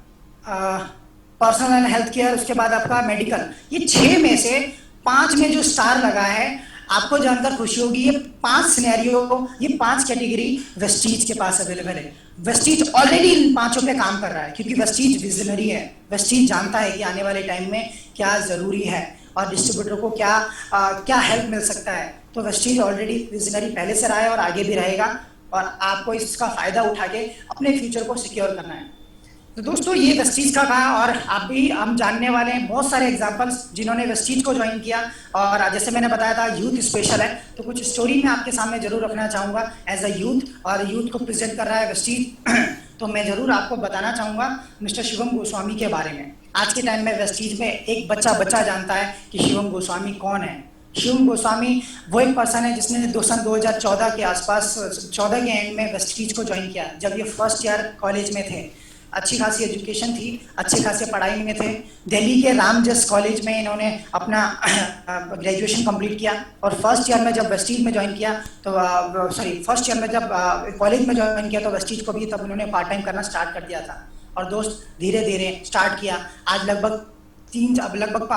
पर्सनल एंड हेल्थ केयर, उसके बाद आपका मेडिकल, ये 6 में से 5 में जो स्टार लगा है, आपको जानकर खुशी होगी, ये 5 सिनेरियो, ये 5 कैटेगरी वेस्टीज के पास अवेलेबल है। वेस्टीज ऑलरेडी इन 5 पे काम कर रहा है क्योंकि वेस्टीज विजनरी है। वेस्टीज जानता है कि आने वाले टाइम में क्या जरूरी है और डिस्ट्रीब्यूटर को क्या हेल्प मिल सकता है। तो वेस्टीज ऑलरेडी विजनरी पहले से रहा है और आगे भी रहेगा और आपको इसका फायदा उठा के अपने फ्यूचर को सिक्योर करना है। तो दोस्तों ये वेस्टीज का था और अभी हम जानने वाले हैं बहुत सारे एग्जांपल्स जिन्होंने वेस्टीज को ज्वाइन किया। और जैसे मैंने बताया था यूथ स्पेशल है, तो कुछ स्टोरी मैं आपके सामने जरूर रखना चाहूँगा एज अ यूथ, और यूथ को प्रेजेंट कर रहा है वेस्टीज। तो मैं जरूर आपको बताना चाहूँगा मिस्टर शिवम गोस्वामी के बारे में। आज के टाइम में वेस्टीज में एक बच्चा जानता है कि शिवम गोस्वामी कौन है। शिवम गोस्वामी वो एक पर्सन है जिसने 2014 के आसपास, 14 के एंड में वेस्टीज को ज्वाइन किया जब ये फर्स्ट ईयर कॉलेज में थे। अच्छी खासी एजुकेशन थी, अच्छे खासे पढ़ाई में थे। दिल्ली के रामजस कॉलेज में इन्होंने अपना ग्रेजुएशन कंप्लीट किया और फर्स्ट ईयर में जब वेस्टीज में ज्वाइन किया तो फर्स्ट ईयर में जब कॉलेज में ज्वाइन किया तो वेस्टीज को भी तब उन्होंने पार्ट टाइम करना स्टार्ट कर दिया था। और दोस्त धीरे धीरे स्टार्ट किया। आज लगभग तीन अब लगभग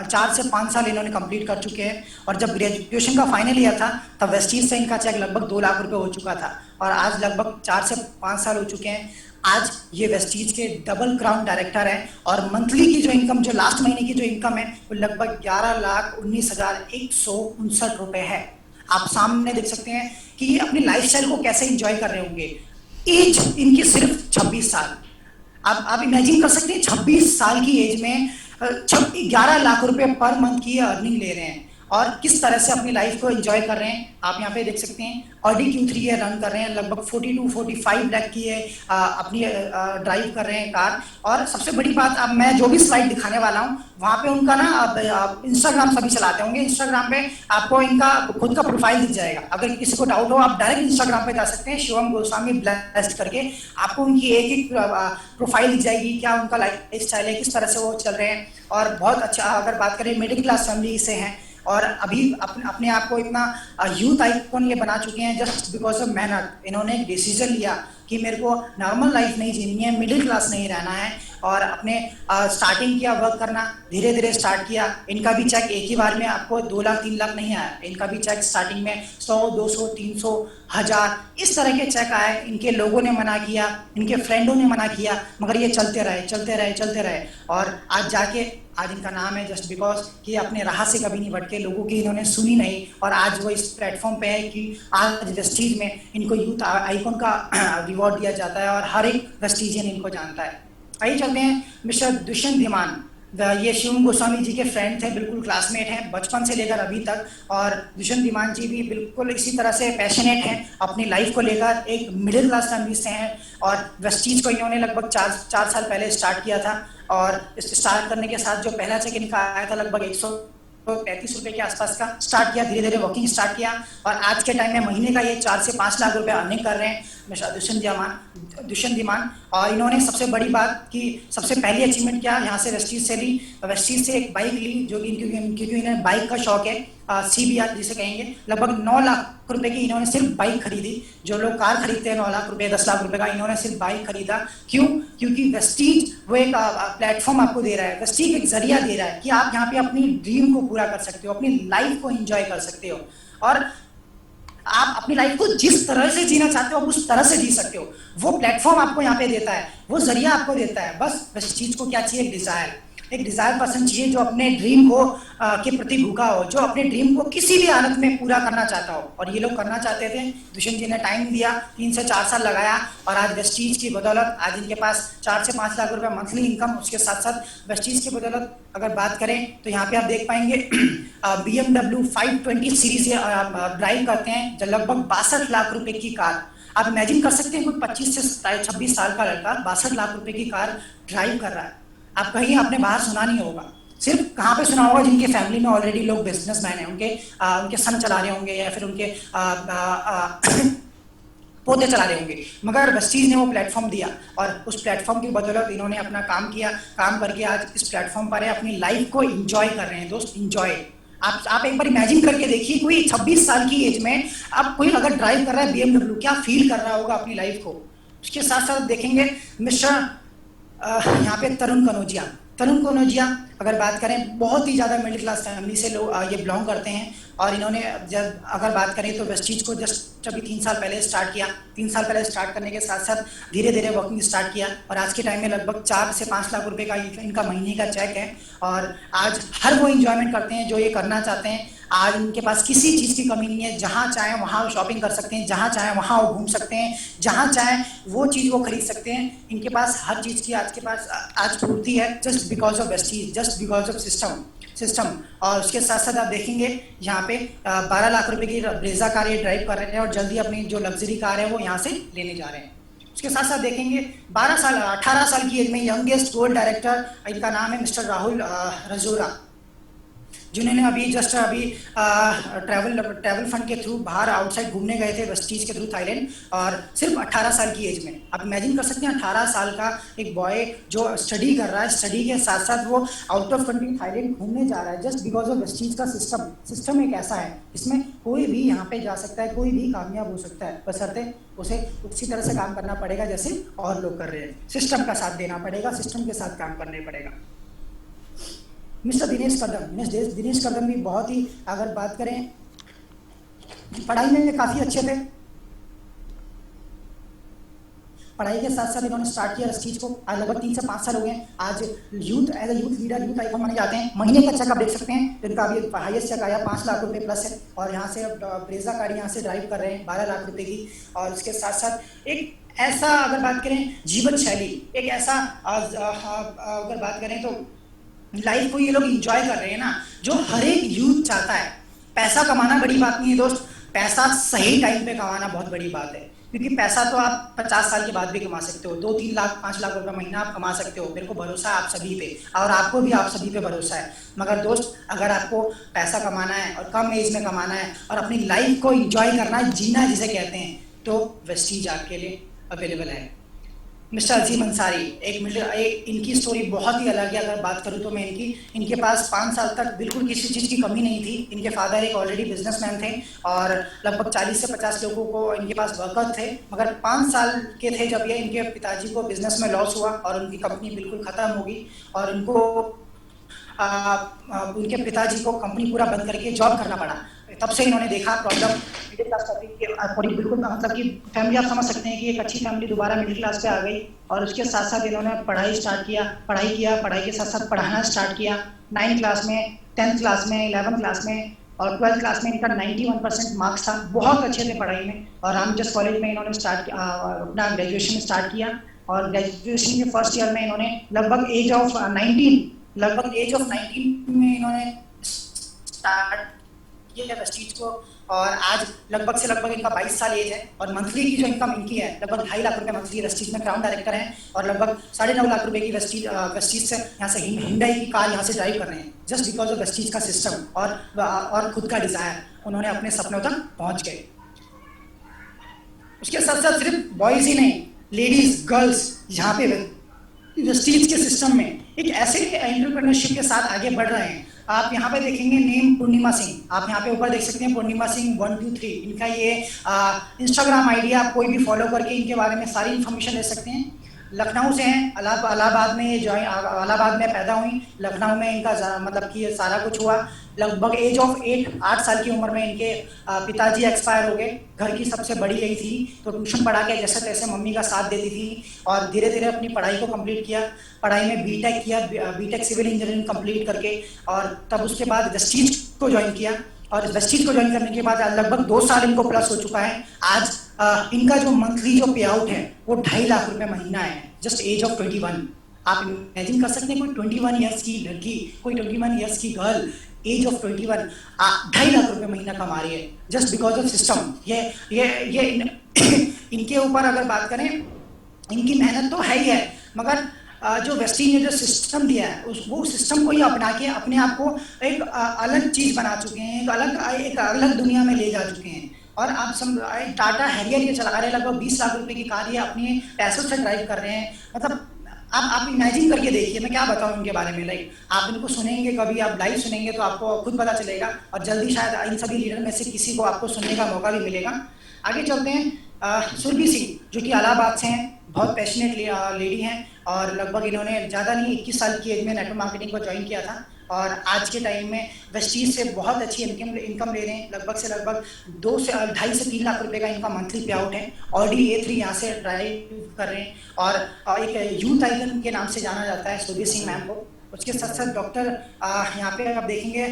4 से 5 साल इन्होंने कंप्लीट कर चुके हैं। और जब ग्रेजुएशन का फाइनल ईयर था तब वेस्टीज से इनका चेक लगभग 2 लाख रुपए हो चुका था, और आज लगभग 4 से 5 साल हो चुके हैं। आज ये वेस्टीज के डबल क्राउन डायरेक्टर हैं, और मंथली की जो इनकम, जो लास्ट महीने की जो इनकम है वो लगभग 11,19,159 रुपए है। आप सामने देख सकते हैं कि ये अपनी लाइफस्टाइल को कैसे एंजॉय कर रहे होंगे। एज इनकी सिर्फ 26 साल। आप इमेजिन कर सकते हैं 26 साल की एज में 11 लाख रुपए पर मंथ की अर्निंग ले रहे हैं, और किस तरह से अपनी लाइफ को एंजॉय कर रहे हैं। आप यहाँ पे देख सकते हैं ऑडी Q3 ये रन कर रहे हैं, लगभग 42-45 लाख की ये अपनी ड्राइव कर रहे हैं कार। और सबसे बड़ी बात, अब मैं जो भी स्लाइड दिखाने वाला हूँ वहाँ पे उनका ना, आप इंस्टाग्राम सभी चलाते होंगे, इंस्टाग्राम पे आपको इनका खुद का प्रोफाइल दिख जाएगा। अगर किसी को डाउट हो आप डायरेक्ट इंस्टाग्राम पे जा सकते हैं, शिवम गोस्वामी ब्लेस्ड करके, आपको उनकी एक एक प्रोफाइल दिख जाएगी, क्या उनका लाइफ स्टाइल है, किस तरह से वो चल रहे हैं। और बहुत अच्छा, अगर बात करें मिडिल क्लास फैमिली से हैं, और अभी अपने आप को इतना यूथ आइकॉन ये बना चुके हैं जस्ट बिकॉज ऑफ मेहनत। इन्होंने एक डिसीजन लिया कि मेरे को नॉर्मल लाइफ नहीं जीनी है, मिडिल क्लास नहीं रहना है, और अपने स्टार्टिंग किया वर्क करना, धीरे धीरे स्टार्ट किया। इनका भी चेक एक ही बार में आपको 2 लाख 3 लाख नहीं आया, इनका भी चेक स्टार्टिंग में 100, 200, 300, 1000 इस तरह के चेक आए। इनके लोगों ने मना किया, इनके फ्रेंडों ने मना किया, मगर ये चलते रहे चलते रहे चलते रहे, और आज जाके आज इनका नाम है जस्ट बिकॉज कि अपने राह से कभी नहीं भटके, लोगों की इन्होंने सुनी नहीं, और आज वो इस प्लेटफॉर्म पे है कि आज वेस्टीज में इनको यूथ आइकॉन का रिवॉर्ड दिया जाता है, और हर एक वेस्टीजियन इनको जानता है। आइए चलते हैं मिस्टर दुष्यंत धीमान। ये शिवम गोस्वामी जी के फ्रेंड थे, बिल्कुल क्लासमेट हैं बचपन से लेकर अभी तक, और दुष्यंत धीमान जी भी बिल्कुल इसी तरह से पैशनेट हैं अपनी लाइफ को लेकर। एक मिडिल क्लास फैमिली से हैं, और वेस्टीज को इन्होंने लगभग 4 साल पहले स्टार्ट किया था, और स्टार्ट करने के साथ जो पहला चेक इनका आया था लगभग 135 रुपए के आसपास का स्टार्ट किया, धीरे धीरे वर्किंग स्टार्ट किया, और आज के टाइम में महीने का ये 4 से 5 लाख रुपए अर्निंग कर रहे हैं मिस्टर दुष्यंत धीमान। और इन्होंने सबसे बड़ी बात कि सबसे पहली अचीवमेंट क्या यहाँ से वेस्टीज से ली, वेस्टीज से एक बाइक ली, जो कि क्योंकि इन्हें बाइक का शौक है, CBR जिसे कहेंगे। लगभग 9 लाख रुपए की इन्होंने सिर्फ बाइक खरीदी। जो लोग कार खरीदते हैं 9 लाख रुपए 10 लाख रुपए का, इन्होंने सिर्फ बाइक खरीदा। क्यों? क्योंकि वेस्टीज वो एक प्लेटफॉर्म आपको दे रहा है, वेस्टीज एक जरिया दे रहा है कि आप यहाँ पे अपनी ड्रीम को पूरा कर सकते हो, अपनी लाइफ को एंजॉय कर सकते हो, और आप अपनी लाइफ को जिस तरह से जीना चाहते हो आप उस तरह से जी सकते हो। वो प्लेटफॉर्म आपको यहाँ पे देता है, वो जरिया आपको देता है। बस चीज को क्या चाहिए? एक डिजायर पर्सन चाहिए जो अपने ड्रीम को के प्रति भूखा हो, जो अपने ड्रीम को किसी भी हालत में पूरा करना चाहता हो, और ये लोग करना चाहते थे। दुष्यंत जी ने टाइम दिया, 3 से 4 साल लगाया, और आज वेस्टीज की बदौलत आज इनके पास 4 से 5 लाख रुपए मंथली इनकम। उसके साथ साथ वेस्टीज की बदौलत अगर बात करें तो यहाँ पे आप देख पाएंगे BMW 520 सीरीज ड्राइव करते हैं, जो लगभग 62 लाख रुपए की कार। आप इमेजिन कर सकते हैं कोई 25 से 26 साल का लड़का 62 लाख रुपए की कार ड्राइव कर रहा है। आप कहीं आपने बाहर सुना नहीं होगा, सिर्फ कहाँ पे सुना होगा जिनके फैमिली में ऑलरेडी लोग बिजनेसमैन हैं, उनके सन चला रहे होंगे, या फिर उनके पोते चला रहे होंगे। मगर वेस्टीज ने वो प्लेटफॉर्म दिया, और उस प्लेटफॉर्म की बदौलत इन्होंने अपना काम किया, काम करके आज इस प्लेटफॉर्म पर है, अपनी लाइफ को एंजॉय कर रहे हैं। दोस्त एंजॉय, आप एक बार इमेजिन करके देखिए, कोई 26 साल की एज में अब कोई अगर ड्राइव कर रहा है BMW, क्या फील कर रहा होगा अपनी लाइफ को। उसके साथ साथ देखेंगे मिस्टर यहाँ पे तरुण कनौजिया अगर बात करें, बहुत ही ज़्यादा मिडिल क्लास फैमिली से लोग ये बिलोंग करते हैं, और इन्होंने जब अगर बात करें तो वेस्टीज को जस्ट अभी 3 साल पहले स्टार्ट किया। 3 साल पहले स्टार्ट करने के साथ साथ धीरे धीरे वर्किंग स्टार्ट किया, और आज के टाइम में लगभग 4 से 5 लाख रुपए का इनका महीने का चेक है, और आज हर वो इंजॉयमेंट करते हैं जो ये करना चाहते हैं। आज इनके पास किसी चीज़ की कमी नहीं है, जहाँ चाहें वहाँ वो शॉपिंग कर सकते हैं, जहाँ चाहें वहाँ वो घूम सकते हैं, जहाँ चाहें वो चीज़ वो खरीद सकते हैं। इनके पास हर चीज़ की आज के पास आज पूर्ति है, just because of Vestige, just because of system. और उसके साथ साथ आप देखेंगे यहाँ पे 12 लाख रुपए की ब्रेजा कार ये ड्राइव कर रहे हैं, और जल्दी अपनी जो लग्जरी कार है वो यहाँ से लेने जा रहे हैं। उसके साथ साथ देखेंगे 18 साल की एज में यंगेस्ट गोल्ड डायरेक्टर, इनका नाम है मिस्टर राहुल रजोरा, जिन्होंने अभी ट्रैवल फंड के थ्रू बाहर आउटसाइड घूमने गए थे, वेस्टीज के थ्रू थाईलैंड, और सिर्फ 18 साल की एज में। आप इमेजिन कर सकते हैं 18 साल का एक बॉय जो स्टडी कर रहा है, स्टडी के साथ साथ वो आउट ऑफ कंट्री थाईलैंड घूमने जा रहा है, जस्ट बिकॉज ऑफ वेस्टीज का सिस्टम एक ऐसा है, इसमें कोई भी यहाँ पे जा सकता है, कोई भी कामयाब हो सकता है, बशर्ते उसे उसी तरह से काम करना पड़ेगा जैसे और लोग कर रहे हैं। सिस्टम का साथ देना पड़ेगा, सिस्टम के साथ काम करना पड़ेगा। मिस्टर दिनेश कदम, दिनेश कदम भी बहुत ही, अगर बात करें, पढ़ाई में काफ़ी अच्छे थे। पढ़ाई के साथ साथ इन्होंने स्टार्ट किया इस चीज़ को। आज लगभग 3 से 5 साल हो गए। आज youth as a youth leader, youth icon माने जाते हैं। महीने का चेक आप देख सकते हैं, तो इनका अभी हाईएस्ट चेक आया 5 लाख रुपए प्लस है। और यहाँ से ब्रेजा गाड़ी यहाँ से ड्राइव कर रहे हैं 12 लाख रुपए की। और उसके साथ साथ एक ऐसा, अगर बात करें जीवन शैली, एक ऐसा अगर बात करें तो लाइफ को ये लोग इंजॉय कर रहे हैं ना, जो हर एक यूथ चाहता है। पैसा कमाना बड़ी बात नहीं है दोस्त, पैसा सही टाइम पे कमाना बहुत बड़ी बात है। क्योंकि पैसा तो आप 50 साल के बाद भी कमा सकते हो, 2-3 लाख 5 लाख रुपए महीना आप कमा सकते हो। मेरे को भरोसा है आप सभी पे, और आपको भी आप सभी पे भरोसा है। मगर दोस्त, अगर आपको पैसा कमाना है और कम एज में कमाना है और अपनी लाइफ को इंजॉय करना है, जीना जिसे कहते हैं, तो वेस्टीज आपके लिए अवेलेबल है। मिस्टर अजीम अंसारी, एक इनकी स्टोरी बहुत ही अलग है। अगर बात करूँ तो मैं इनके पास 5 साल तक बिल्कुल किसी चीज़ की कमी नहीं थी। इनके फादर एक ऑलरेडी बिजनेसमैन थे और लगभग 40 से 50 लोगों को इनके पास वर्कर थे। मगर 5 साल के थे जब ये इनके पिताजी को बिजनेस में लॉस हुआ और उनकी कंपनी बिल्कुल ख़त्म हो गई। और उनको उनके पिताजी को कंपनी पूरा बंद करके जॉब करना पड़ा। तब से इन्होंने देखा प्रॉब्लम मिडिल क्लास पूरी, बिल्कुल मतलब कि फैमिली, आप समझ सकते हैं कि एक अच्छी फैमिली दोबारा मिडिल क्लास पे आ गई। और उसके साथ साथ इन्होंने पढ़ाई के साथ साथ पढ़ाना स्टार्ट किया। 9th क्लास में, 10th क्लास में, 11th क्लास में और 12th क्लास में इनका 91% मार्क्स था। बहुत अच्छे थे पढ़ाई में। और रामजस कॉलेज में इन्होंने अपना ग्रेजुएशन स्टार्ट किया। और ग्रेजुएशन के फर्स्ट ईयर में इन्होंने लगभग एज ऑफ 19 में इन्होंने स्टार्ट किया वेस्टीज को। और आज लगभग से लगभग इनका 22 साल एज है। और मंथली की जो इनकम इनकी है लगभग 2.5 लाख रुपए मंथली वेस्टीज में क्राउन डायरेक्टर हैं। और लगभग 9.5 लाख रुपए की वेस्टीज से यहाँ से हिंडई की कार यहाँ से ड्राइव कर रहे हैं, जस्ट बिकॉज ऑफ वेस्टीज का सिस्टम और खुद का डिजायर। उन्होंने अपने सपनों तक पहुँच गए। उसके साथ साथ सिर्फ बॉयज ही नहीं, लेडीज, गर्ल्स यहाँ पे वेस्टीज के सिस्टम में एक ऐसे एंटरप्रेन्योरशिप के साथ आगे बढ़ रहे हैं। आप यहाँ पे देखेंगे नेम पूर्णिमा सिंह, आप यहाँ पे ऊपर देख सकते हैं पूर्णिमा सिंह 123। इनका ये इंस्टाग्राम आईडी, आप कोई भी फॉलो करके इनके बारे में सारी इन्फॉर्मेशन ले सकते हैं। लखनऊ से हैं, इलाहाबाद में ये इलाहाबाद में पैदा हुई। लखनऊ में इनका मतलब कि सारा कुछ हुआ। लगभग एज ऑफ 8 साल की उम्र में इनके पिताजी एक्सपायर हो गए। घर की सबसे बड़ी यही थी, तो ट्यूशन पढ़ा के जैसे तैसे मम्मी का साथ देती थी। और धीरे धीरे अपनी पढ़ाई को कंप्लीट किया। पढ़ाई में बीटेक किया, बीटेक सिविल इंजीनियरिंग कंप्लीट करके। और तब उसके बाद वेस्टीज को ज्वाइन किया। और वेस्टीज को ज्वाइन करने के बाद लगभग 2 साल इनको प्लस हो चुका है। आज इनका जो मंथली जो पे आउट है वो 2.5 लाख रुपए महीना है, जस्ट एज ऑफ 21। आप इमेजिन कर सकते हैं, कोई 21 ईयर्स की लड़की, कोई 21 ईयर्स की गर्ल एज ऑफ 21 2.5 लाख रुपए महीना कमा रही है, जस्ट बिकॉज ऑफ सिस्टम। इनके ऊपर अगर बात करें, इनकी मेहनत तो है ही है, मगर जो वेस्टीज ने जो सिस्टम दिया है वो सिस्टम को ही अपना के अपने आप को एक अलग चीज़ बना चुके हैं, एक अलग दुनिया में ले जा चुके हैं। और आप टाटा हैरियर ये चला रहे हैं, लगभग 20 लाख रुपए की कार ये अपने पैसों से ड्राइव कर रहे हैं। मतलब आप इमेजिन करके देखिए, मैं क्या बताऊं इनके बारे में। लाइक आप इनको सुनेंगे, कभी आप लाइव सुनेंगे तो आपको खुद पता चलेगा। और जल्दी शायद इन सभी लीडर में से किसी को आपको सुनने का मौका भी मिलेगा। आगे चलते हैं। सुरभि सिंह जो कि इलाहाबाद से हैं, बहुत पैशनेट लेडी हैं। और लगभग इन्होंने ज़्यादा नहीं 21 साल की एज में नेटवर्क मार्केटिंग को ज्वाइन किया था। और आज के टाइम में वेस्टीज से बहुत अच्छी इनकम ले रहे हैं। लगभग से लगभग 2.5 से 3 लाख रुपए का इनका मंथली पे आउट है। ऑडी A3 यहाँ से ड्राइव कर रहे हैं। और एक यूथ आइकन के नाम से जाना जाता है सुरभि सिंह मैम को। उसके साथ साथ डॉक्टर यहाँ पे आप देखेंगे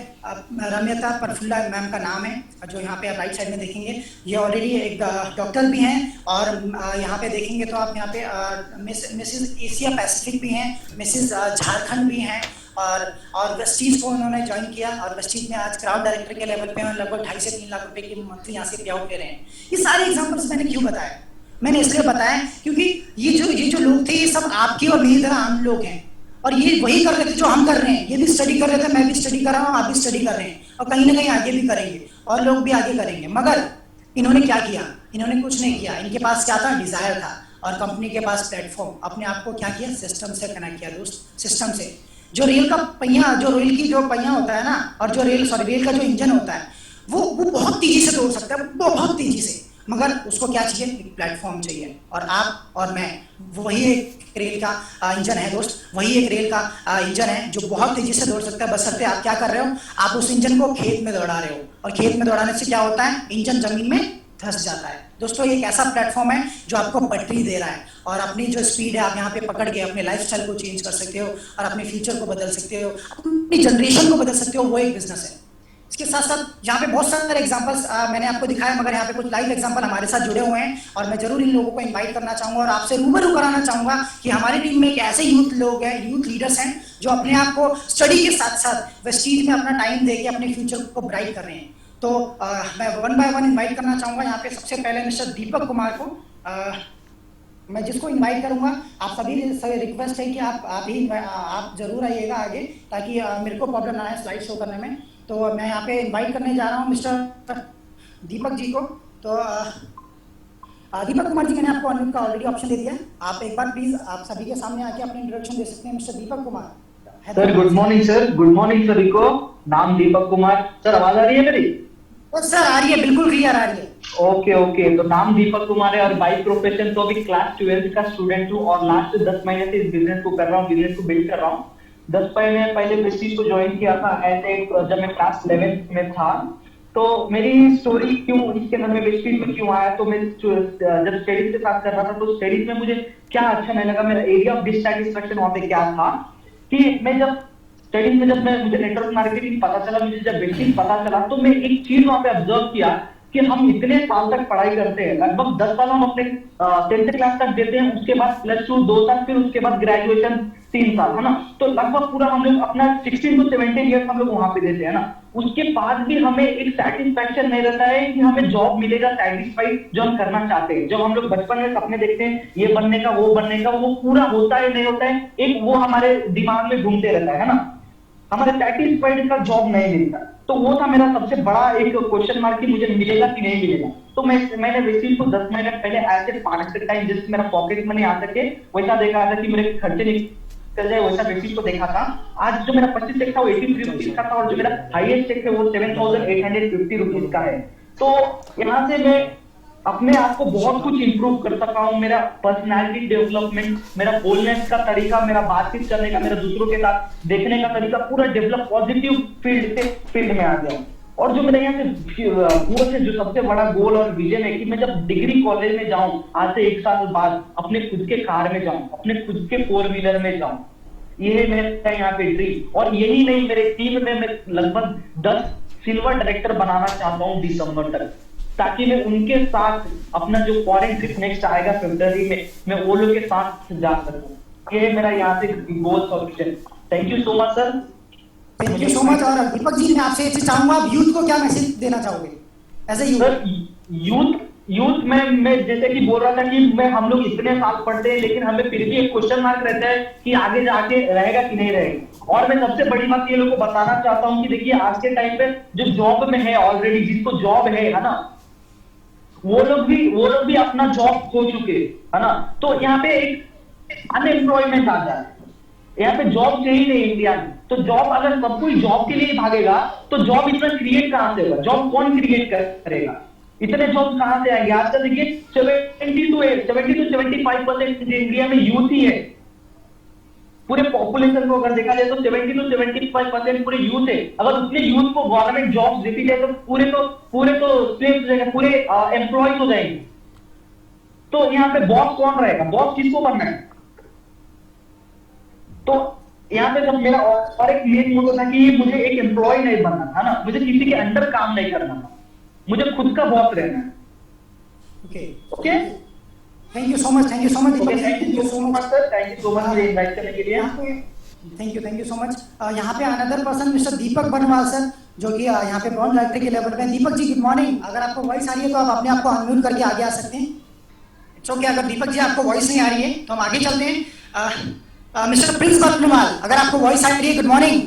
रम्यता प्रफुल्ला मैम का नाम है, जो यहाँ पे आप राइट साइड में देखेंगे। ये ऑलरेडी एक डॉक्टर भी हैं। और यहाँ पे देखेंगे तो आप यहाँ पे मिसेज एशिया पैसिफिक भी हैं, मिसेज झारखंड भी हैं। और वेस्टीज को उन्होंने ज्वाइन किया। और वेस्टीज में आज क्राउड डायरेक्टर के लेवल पे लगभग 2.5 से 3 लाख रुपए की मंथली यहाँ से पे आउट ले रहे हैं। ये सारे एग्जाम्पल्स मैंने क्यों बताया? मैंने इसलिए बताया क्योंकि ये जो लोग थे, ये सब आपके और मेरी तरह आम लोग हैं। और ये वही कर रहे थे जो हम कर रहे हैं। ये भी स्टडी कर रहे थे, मैं भी स्टडी कर रहा हूँ, आप भी स्टडी कर रहे हैं। और कहीं ना कहीं आगे भी करेंगे और लोग भी आगे करेंगे। मगर इन्होंने क्या किया? इन्होंने कुछ नहीं किया। इनके पास क्या था? डिजायर था। और कंपनी के पास प्लेटफॉर्म, अपने आप को क्या किया? सिस्टम से कनेक्ट किया दोस्त। सिस्टम से जो रेल का पहिया, जो रेल की जो पहिया होता है ना, और जो रेल का जो इंजन होता है, वो बहुत तेजी से दौड़ सकता है, बहुत तेजी से। मगर उसको क्या चाहिए, एक प्लेटफॉर्म चाहिए। और आप और मैं वही एक रेल का इंजन है दोस्त, वही एक रेल का इंजन है जो बहुत तेजी से दौड़ सकता है, बशर्ते आप क्या कर रहे हो, आप उस इंजन को खेत में दौड़ा रहे हो। और खेत में दौड़ाने से क्या होता है, इंजन जमीन में धंस जाता है। दोस्तों ये एक ऐसा प्लेटफॉर्म है जो आपको पटरी दे रहा है, और अपनी जो स्पीड है आप यहाँ पे पकड़ के अपने लाइफस्टाइल को चेंज कर सकते हो और अपने फ्यूचर को बदल सकते हो, अपनी जनरेशन को बदल सकते हो। वो एक बिजनेस है। इसके साथ साथ यहाँ पे बहुत सारे एग्जांपल्स मैंने आपको दिखाया, मगर यहाँ पे कुछ लाइव एग्जांपल हमारे साथ जुड़े हुए हैं, और मैं जरूर इन लोगों को इनवाइट करना चाहूंगा और आपसे रूबरू कराना चाहूंगा कि हमारी टीम में एक ऐसे यूथ लोग हैं, यूथ लीडर्स हैं, जो अपने आप को स्टडी के साथ साथ वेस्टीज में अपना टाइम देके अपने फ्यूचर को ब्राइट कर रहे हैं। तो मैं वन बाय वन इन्वाइट करना चाहूंगा। यहाँ पे सबसे पहले मिस्टर दीपक कुमार को मैं जिसको इनवाइट करूंगा, आप सभी से रिक्वेस्ट है कि आप जरूर आइएगा आगे, ताकि मेरे को प्रॉब्लम ना आए स्लाइड शो करने में। तो मैं यहाँ पे इनवाइट करने जा रहा हूँ मिस्टर दीपक जी को। तो दीपक कुमार जी, मैंने आपको अनम्यूट का ऑलरेडी ऑप्शन दे दिया है, आप एक बार प्लीज आप सभी के सामने आके अपने इंट्रोडक्शन दे सकते हैं। Mister Deepak Kumar. Sir good morning sir, good morning सभी को। नाम दीपक कुमार। सर आवाज आ रही है मेरी? सर आ रही है, बिल्कुल क्लियर आ रही है। ओके ओके, तो नाम दीपक कुमार है और बाई प्रोफेशन तो अभी क्लास 12th का स्टूडेंट हूँ और लास्ट 10 महीने से इस बिजनेस को कर रहा हूँ, बिजनेस को बिल्ड कर रहा हूँ। 10 महीने पहले प्रेस्टीज को ज्वाइन किया था ऐसे जब मैं क्लास 11th में था। तो मेरी स्टोरी क्यों इसके अंदर में प्रेस्टीज में क्यों आया, तो मैं जब स्टडीज के साथ कर रहा था तो स्टडीज में मुझे क्या अच्छा नहीं लगा, मेरा एरिया ऑफ डिससैटिस्फैक्शन वहां पे क्या था कि मैं जब स्टडीज में जब मैं मुझे नेटवर्क मार्केटिंग पता चला, मुझे जब बेसिक पता चला, तो मैं एक चीज वहां पे ऑब्जर्व किया कि हम इतने साल तक पढ़ाई करते हैं, लगभग 10 साल हम अपने 10th क्लास तक देते हैं, उसके बाद +2 2 साल, फिर उसके बाद ग्रेजुएशन 3 साल, है ना। तो लगभग पूरा हम लोग अपना 16 to 17 ईयर्स हम लोग वहां पे देते हैं ना। उसके बाद भी हमें एक सेटिस्फैक्शन नहीं रहता है कि हमें जॉब मिलेगा सेटिस्फाइड जो हम करना चाहते हैं। जब हम लोग बचपन में सपने देखते हैं ये बनने का वो बनने का, वो पूरा होता है नहीं होता है, एक वो हमारे दिमाग में घूमते रहता है ना, हमारे सेटिस्फाइड का जॉब नहीं मिलता। तो वो था मेरा सबसे बड़ा एक क्वेश्चन मार्क कि मुझे मिलेगा कि नहीं मिलेगा। तो मैंने बेसिक को 10 महीने पहले ऐसे पार्ट टाइम जिससे मेरा पॉकेट मनी आ सके वैसा देखा था कि मेरे खर्चे निकल जाए, वैसा बेसिक को देखा था। आज जो मेरा 25 चेक था वो 83 रुपीज का था और जो मेरा हाईएस्ट चेक है वो 7,850 रुपीज का है। तो यहाँ से मैं अपने आप को बहुत कुछ इंप्रूव कर सका हूँ। मेरा पर्सनालिटी डेवलपमेंट, मेरा बोलने का तरीका, मेरा बातचीत करने का, मेरा दूसरों के साथ देखने का तरीका पूरा डेवलप पॉजिटिव फील्ड से फील्ड में आ गया। और जो मेरे यहाँ से पूरा से जो सबसे बड़ा गोल और विजन है कि मैं जब डिग्री कॉलेज में जाऊं आज से 1 साल बाद, अपने खुद के कार में जाऊं, अपने खुद के 4 व्हीलर में जाऊं, ये मेरा यहाँ पे ड्रीम। और यही नहीं, मेरे टीम में मैं लगभग 10 सिल्वर डायरेक्टर बनाना चाहता हूँ दिसंबर तक, ताकि मैं उनके साथ अपना जो फॉरेन ट्रिप नेक्स्ट आएगा फरवरी में, मैं वो लोग के साथ जा सकूं। ये मेरा यहाँ से goal solution. Thank you so much sir. Thank you so much. और दीपक जी, मैं आपसे ये चाहूंगा, आप यूथ को क्या मैसेज देना चाहोगे एज ए यूथ? यूथ में मैं जैसे कि बोल रहा था कि हम लोग इतने साल पढ़ते हैं लेकिन हमें फिर भी एक क्वेश्चन मार्क रहता है कि आगे जाके रहेगा कि नहीं रहेगा। और मैं सबसे बड़ी बात ये लोगों को बताना चाहता हूँ कि देखिए आज के टाइम पे जो जॉब में है ऑलरेडी, जिसको जॉब है ना, वो लोग भी अपना जॉब खो चुके, है ना। तो यहाँ पे एक अनएम्प्लॉयमेंट आ जाए, यहाँ पे जॉब चाहिए नहीं इंडिया में। तो जॉब अगर सब कोई जॉब के लिए भागेगा तो जॉब इतना क्रिएट कहां से होगा, जॉब कौन क्रिएट करेगा, इतने जॉब कहां से आएंगे। आजकल देखिए 70 to 75% इंडिया में यूथ ही है। पूरे पॉपुलेशन को अगर देखा जाए तो 70 to 75% पूरे यूथ है। अगर उतने यूथ को गवर्नमेंट जॉब देती जाए तो पूरे तो स्लेव्स हो जाएंगे, पूरे एम्प्लॉयज हो जाएंगे। तो यहाँ पे बॉस कौन रहेगा, बॉस किसको बनना है। तो यहाँ पे जब मेरा और एक मेन मोटो था कि मुझे एक एम्प्लॉय नहीं बनना था ना, मुझे किसी के अंडर काम नहीं करना था, मुझे खुद का बॉस रहना है। Okay, thank you so much. Thank you so much. Thank you so much sir, thank you so much मुझे इनवाइट करने के लिए। Thank you so much. यहाँ पे अनदर पर्सन मिस्टर दीपक बनवाल सर, जो कि यहाँ पे ब्रॉन्ज डायरेक्टर के लेवल पे। Deepak ji good morning. अगर आपको वॉइस आ रही है तो आप अपने आप को अनम्यूट करके आगे आ सकते हैं। It's okay. अगर दीपक जी आपको वॉइस नहीं आ रही है तो हम आगे चलते हैं। मिस्टर प्रिंस बनवाल, अगर आपको वॉइस आ रही है, good morning.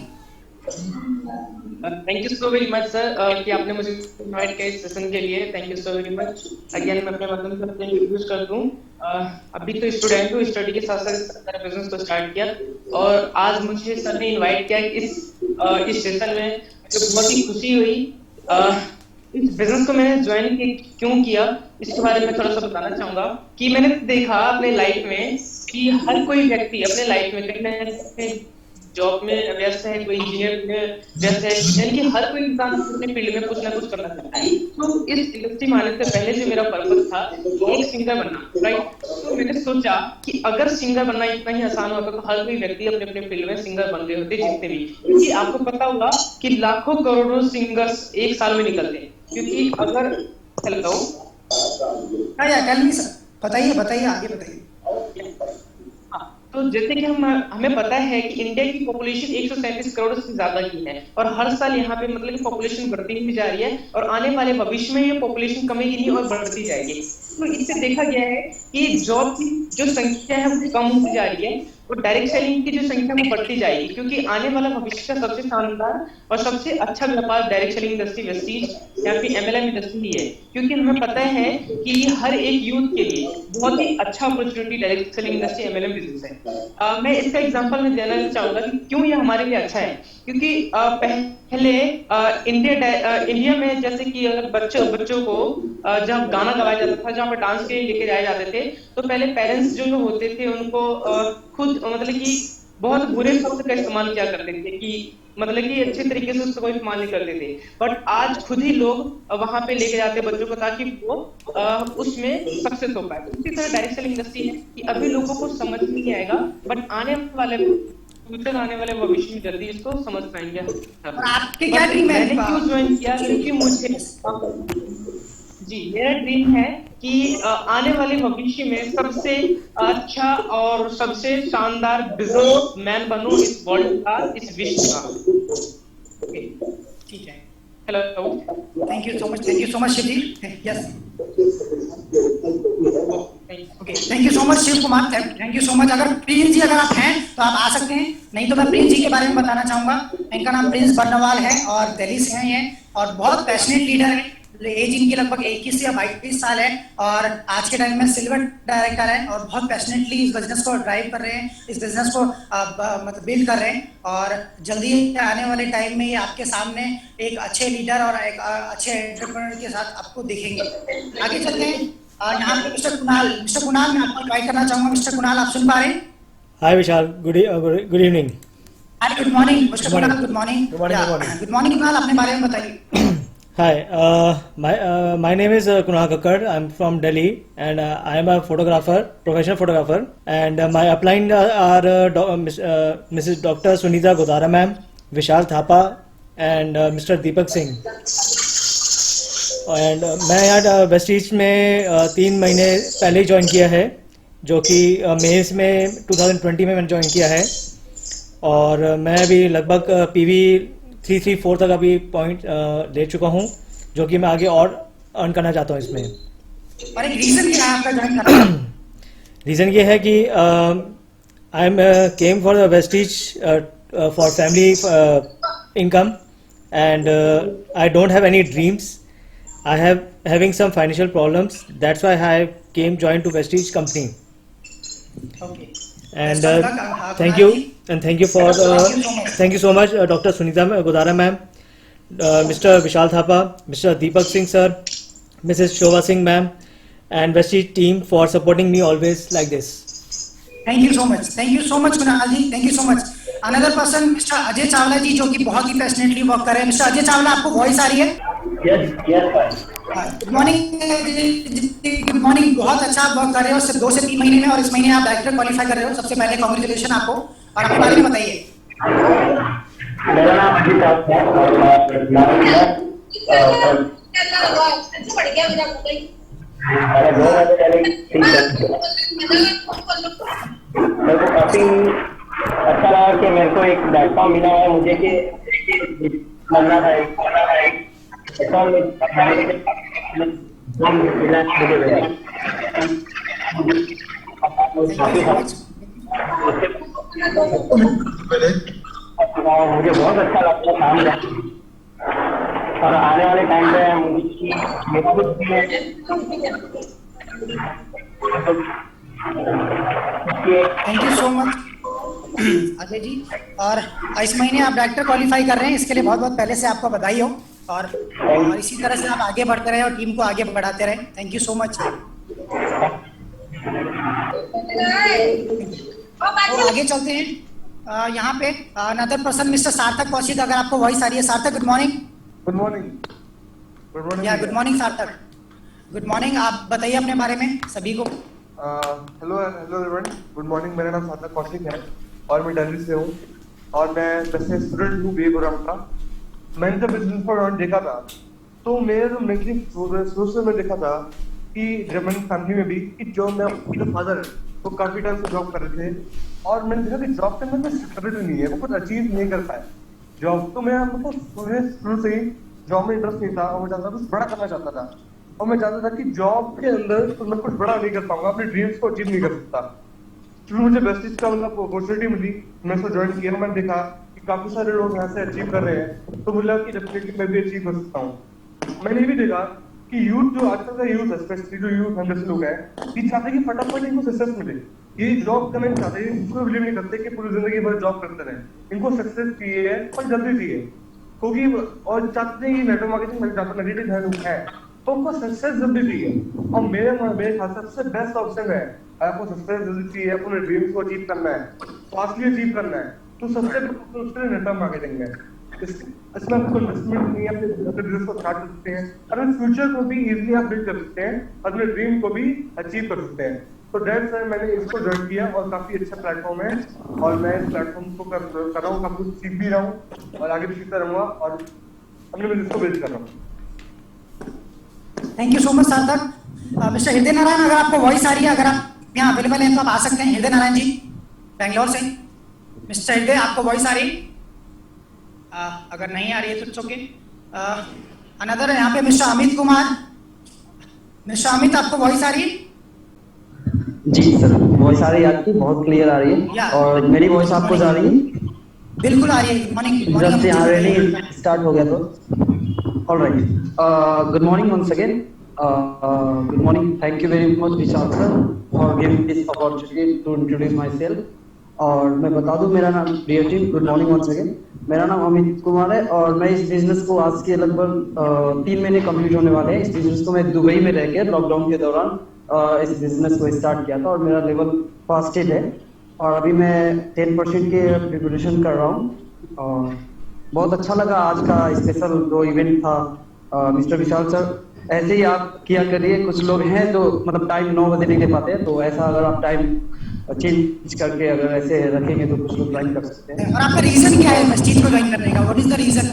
Thank you so very much sir कि आपने मुझे इनवाइट किया इस सेशन के लिए। Thank you so very much. Again मैं अपने माध्यम से अपने इंट्रोड्यूस कर दूं। अभी तो स्टूडेंट हूँ, स्टडी के साथ साथ बिजनेस को स्टार्ट किया और आज मुझे सर ने इनवाइट किया इस सेशन में, मुझे बहुत ही खुशी हुई। इस बिजनेस को मैंने ज्वाइन क्यों किया, इसके बारे में थोड़ा सा बताना चाहूंगा कि मैंने देखा अपने लाइफ में कि हर कोई व्यक्ति अपने लाइफ में कहीं ना कहीं जॉब में व्यस्त है, कोई इंजीनियर में व्यस्त है, यानी कि हर कोई इंसान अपने फील्ड में कुछ ना कुछ करना चाहता है। तो इस इंडस्ट्री में आने से पहले जो मेरा पर्पस था वो एक सिंगर बनना, राइट। तो मैंने सोचा कि अगर सिंगर बनना इतना ही आसान होता तो हर कोई व्यक्ति अपने अपने फील्ड में सिंगर बन रहे होते जितने भी, क्योंकि आपको पता होगा कि लाखों करोड़ों सिंगर्स एक साल में निकलते हैं। क्योंकि अगर हेलो बताइए बताइए आगे बताइए। तो जैसे कि हमें पता है कि इंडिया की पॉपुलेशन 137 करोड़ से ज्यादा की है और हर साल यहाँ पे मतलब कि पॉपुलेशन बढ़ती हुई जा रही है और आने वाले भविष्य में ये पॉपुलेशन कमेगी नहीं और बढ़ती जाएगी। तो इससे देखा गया है कि जॉब की जो संख्या है वो कम होती जा रही है और डायरेक्ट सेलिंग की जो संख्या वो बढ़ती जाएगी, क्योंकि आने वाला भविष्य का सबसे शानदार और सबसे अच्छा व्यापार डायरेक्ट सेलिंग इंडस्ट्री वेस्टीज या फिर एमएलएम इंडस्ट्री ही है। क्योंकि हमें पता है कि हर एक यूथ के लिए बहुत ही अच्छा opportunity direct selling industry MLM business है। मैं इसका एग्जांपल में देना चाहूंगा कि क्यों ये हमारे लिए अच्छा है। क्योंकि पहले इंडिया में जैसे कि अगर बच्चों को जब गाना गवाया जाता था, जहाँ पर डांस के लिए लेके जाए जाते थे, तो पहले पेरेंट्स जो होते थे उनको खुद मतलब कि बहुत बुरे शब्द का इस्तेमाल किया करते थे कि मतलब कि अच्छे तरीके से उसका कोई इस्तेमाल नहीं करते थे। बट आज खुद ही लोग वहां पे लेके जाते हैं बच्चों को ताकि वो उसमें सक्सेस हो पाए। इसी तरह डायरेक्ट सेलिंग इंडस्ट्री है कि अभी लोगों को समझ नहीं आएगा, बट आने वाले भविष्य में जल्दी इसको समझ पाएंगे। आपके क्या ड्रीम है? मैंने क्यों ज्वाइन किया, क्योंकि मुझे जी मेरा ड्रीम है कि आने वाले भविष्य में सबसे अच्छा और सबसे शानदार बिजनेसमैन बनूं इस वर्ल्ड का, इस विश्व का। ओके ठीक है। Hello thank you so much Shiv ji. Yes okay thank you so much Shiv Kumar, thank you so much. अगर प्रिंस जी अगर आप हैं तो आप आ सकते हैं, नहीं तो मैं प्रिंस जी के बारे में बताना चाहूंगा। इनका नाम प्रिंस बर्नवाल है और दिल्ली से हैं ये, और बहुत पैशनेट लीडर है। एज इनकी लगभग 21 या 22 साल है और आज के टाइम में सिल्वर डायरेक्टर है और बहुत पैशनेटली इस बिजनेस को ड्राइव कर रहे हैं, इस बिजनेस को मतलब बिल्ड कर रहे हैं। और जल्दी आने वाले टाइम में ये आपके सामने एक अच्छे लीडर और एक अच्छे एंटरप्रेन्योर के साथ आपको दिखेंगे। आगे चलते हैं। यहाँ पे मिस्टर कुणाल मैं आपको इनवाइट करना चाहूंगा। मिस्टर कुणाल आप सुन पा रहे हैं? Hi Vishal, good evening. Good morning mister Kunal. Good morning Kunal, अपने बारे में बताइए। Hi, my name is Kunal Kakkar. I'm from Delhi and I am a photographer, professional photographer. And my upline are Mrs. Dr. Sunita Godara ma'am, Vishal Thapa and Mr. Deepak Singh. And मैं यहाँ Vestige में 3 महीने पहले join किया है, जो कि mains में 2020 में मैंने ज्वाइन किया है। और मैं अभी लगभग PV 334 तक अभी पॉइंट ले चुका हूँ, जो कि मैं आगे और अर्न करना चाहता हूँ इसमें। और एक रीजन क्या है आपका ज्वाइन करने का? रीजन ये है कि I am came for the Vestige for family income and I don't have any dreams. I have having some financial problems, that's why I came join to Vestige company. Okay And thank you so much Dr. Sunita Godara ma'am, Mr. Vishal Thapa, Mr. Deepak Singh sir, Mrs. Shobha Singh ma'am and Vestige team for supporting me always like this. Thank you so much Kunal ji, thank you so much. Another person Mr. Ajay Chawla जी, जो कि बहुत ही passionately work कर रहे हैं। Mr. Ajay Chawla, आपको voice आ रही है? yes good morning. बहुत अच्छा आप वर्क कर रहे हो सिर्फ 2 से 3 महीने में, और इस महीने आप डायरेक्टर क्वालिफाई कर रहे हो। सबसे पहले कांग्रेचुलेशन आपको, और अपने बारे में बताइए। मेरा नाम अजीत है और मेरे को काफी अच्छा लगा कि मेरे को एक प्लेटफॉर्म मिला है मुझे कि बनना है मुझे बहुत अच्छा लगता है काम करना, और आने वाले टाइम पे thank you so much Ajay ji. और इस महीने आप डायरेक्टर क्वालिफाई कर रहे हैं, इसके लिए बहुत बहुत पहले से आपको बधाई हो। और इसी तरह से आप आगे बढ़ते रहे और टीम को आगे बढ़ाते रहे। Thank you so much. तो आगे चलते हैं। यहाँ पे अनदर पर्सन मिस्टर सार्थक कौशिक, अगर आपको वॉइस आ रही है। सार्थक, good morning. Good morning. Good morning. या गुड मॉर्निंग सार्थक, गुड मॉर्निंग। आप बताइए अपने बारे में सभी को। Hello hello everyone, good morning. मेरा नाम सार्थक कौशिक है और मैं दिल्ली से हूँ और मैं वैसे स्टूडेंट हूँ बीए प्रोग्राम का। मैंने जब बिजनेस प्रोग्राम देखा था तो मेरे जो नेगेटिव सोच से मैं देखा था कि जब मैंने फैमिली में भी कि जो मेरा फादर है वो काफी टाइम से जॉब कर रहे थे और मैंने देखा कि जॉब के अंदर कोई स्टेबिलिटी नहीं है, वो कुछ अचीव नहीं कर पाए जॉब। तो मैं शुरू से ही जॉब में इंटरेस्ट नहीं था और मैं चाहता था कुछ बड़ा करना चाहता था और मैं चाहता था कि जॉब के अंदर तो मैं कुछ बड़ा नहीं कर पाऊंगा, अपने ड्रीम्स को अचीव नहीं कर सकता। फिर मुझे बेस्टीज का मतलब अपॉर्चुनिटी मिली, मैं उसको ज्वाइन किया। मैंने देखा कि काफी सारे लोग यहाँ से अचीव कर रहे हैं तो मुझे लगा कि डेफिनेटली मैं भी अचीव कर सकता हूँ। मैंने ये भी देखा कि यूथ जो आजकल का यूथ है, स्पेशली जो यूथ हम जैसे लोग हैं, ये चाहते हैं कि फटाफट इनको सक्सेस मिले। ये जॉब करना नहीं चाहते, इसको बिलीव नहीं करते कि पूरी जिंदगी भर जॉब करते रहे। इनको सक्सेस चाहिए और जल्दी चाहिए क्योंकि और चाहते हैं कि नेटवर्क मार्केटिंग में ज्यादा नेगेटिव है तो उनको सक्सेस जल्दी चाहिए। और मेरे ख्याल से सबसे बेस्ट ऑप्शन है, आपको सक्सेस जल्दी चाहिए, अपने ड्रीम्स को अचीव करना है, फास्टली अचीव करना है तो सबसे उसके नेटवर्क मार्केटिंग में इसमें आपको इन्वेस्टमेंट नहीं है, अपने बिजनेस को स्टार्ट कर सकते हैं, अपने फ्यूचर को भी इजीली आप बिल्ड कर सकते हैं, अपने ड्रीम को भी अचीव कर सकते हैं। तो दैट्स व्हाई मैंने इसको ज्वाइन किया और काफी अच्छा प्लेटफॉर्म है और मैं इस प्लेटफॉर्म को कर रहा हूँ, काफी सीख भी रहा हूँ और आगे भी सीखता रहूंगा और अपने बिजनेस को बिल्ड कर रहा हूँ। थैंक यू सो मच सार्थक। मिस्टर हृदय नारायण, अगर आपको वॉइस आ रही है, अगर आप यहाँ अवेलेबल हैं तो आप आ सकते हैं। हृदय नारायण जी बैंगलोर से। मिस्टर हृदय, आपको वॉइस आ रही है? अगर नहीं आ रही है तो इट्स ओके। अनदर यहाँ पे मिस्टर अमित कुमार। मिस्टर अमित, आपको वॉइस आ रही है? जी सर, वॉइस आ रही है आपकी, बहुत क्लियर आ रही है। और मेरी वॉइस आपको जा रही है? बिल्कुल आ रही है। मॉर्निंग जस्ट यहाँ रेडी स्टार्ट हो गया तो alright. Good morning once again. Good morning, thank you very much Vishal sir for giving this opportunity to introduce myself. और मैं बता दूं, मेरा नाम dear team, good morning once again. मेरा नाम अमित कुमार है और मैं इस बिजनेस को आज के लगभग 3 महीने कंप्लीट होने वाले हैं। इस बिजनेस को मैं दुबई में रह के लॉकडाउन के दौरान इस बिजनेस को स्टार्ट किया था और मेरा लेवल फास्टेड है और अभी मैं 10% के प्रिपरेशन कर रहा हूँ। और बहुत अच्छा लगा आज का स्पेशल जो इवेंट था। मिस्टर विशाल सर, ऐसे ही आप किया करिए। कुछ लोग हैं जो मतलब टाइम 9 बजे नहीं दे पाते हैं, तो ऐसा अगर आप टाइम चेंज करके अगर ऐसे रखेंगे तो कुछ लोग ज्वाइन कर सकते हैं। और आपका रीजन क्या है इस चीज को ज्वाइन करने का? What is the reason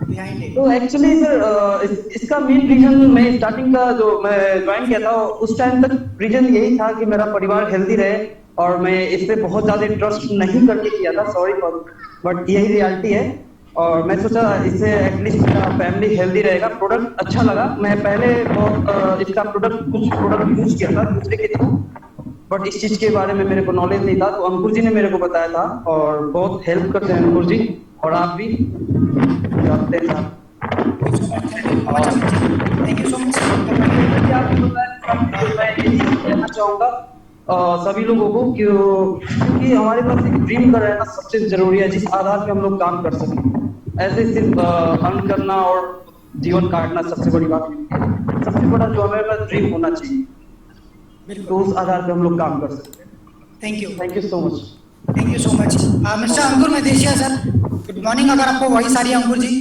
behind it? तो एक्चुअली सर इसका मेन रीजन, मैं स्टार्टिंग का जो मैं ज्वाइन किया था उस टाइम तक रीजन यही था कि मेरा परिवार हेल्दी रहे और मैं इस पे बहुत ज्यादा ट्रस्ट नहीं करके किया था, सॉरी फॉर, बट यही रियलिटी है। और मैं सोचा इससे एटलीस्ट मेरा फैमिली हेल्दी रहेगा। प्रोडक्ट अच्छा लगा, मैं पहले बहुत इसका कुछ प्रोडक्ट यूज किया था दूसरे के थ्रू, बट इस चीज के बारे में मेरे को नॉलेज नहीं था, तो अंकुर जी ने मेरे को बताया था और बहुत हेल्प करते हैं अंकुर जी, और आप भी जानते हैं साहब। Thank you so much. मैं यही कहना चाहूंगा सभी लोगों को क्योंकि हमारे पास एक ड्रीम का रहना सबसे जरूरी है, जिस आधार पे हम लोग काम कर सकें। ऐसे सिर्फ अर्न करना और जीवन काटना सबसे बड़ी बात नहीं है। सबसे बड़ा जो हमारे पास ड्रीम होना चाहिए, तो उस आधार पे हम लोग काम कर सकते हैं। Thank you so much. Thank you so much. Mister Ankur Madeshiya sir, good morning. अगर आपको वॉइस आ रही है Ankur ji?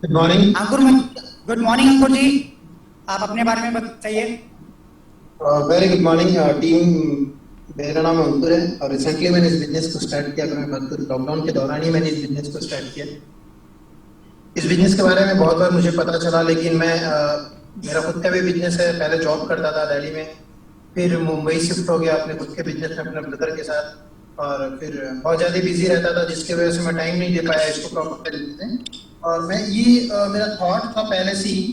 Good morning Ankur, good morning Ankur ji, आप अपने बारे में बताइए। Very good morning team. मेरा नाम अंकुर है और रिसेंटली मैंने इस बिजनेस को स्टार्ट किया। लॉकडाउन के दौरान ही मैंने इस बिजनेस को स्टार्ट किया। इस बिजनेस के बारे में बहुत बार मुझे पता चला, लेकिन मैं मेरा खुद का भी बिजनेस है। पहले जॉब करता था दिल्ली में, फिर मुंबई शिफ्ट हो गया अपने खुद के बिजनेस में अपने ब्रदर के साथ, और फिर बहुत ज़्यादा बिजी रहता था जिसकी वजह से मैं टाइम नहीं दे पाया इसको प्रॉपर तरीके से। और मैं ये मेरा थॉट था पहले से ही।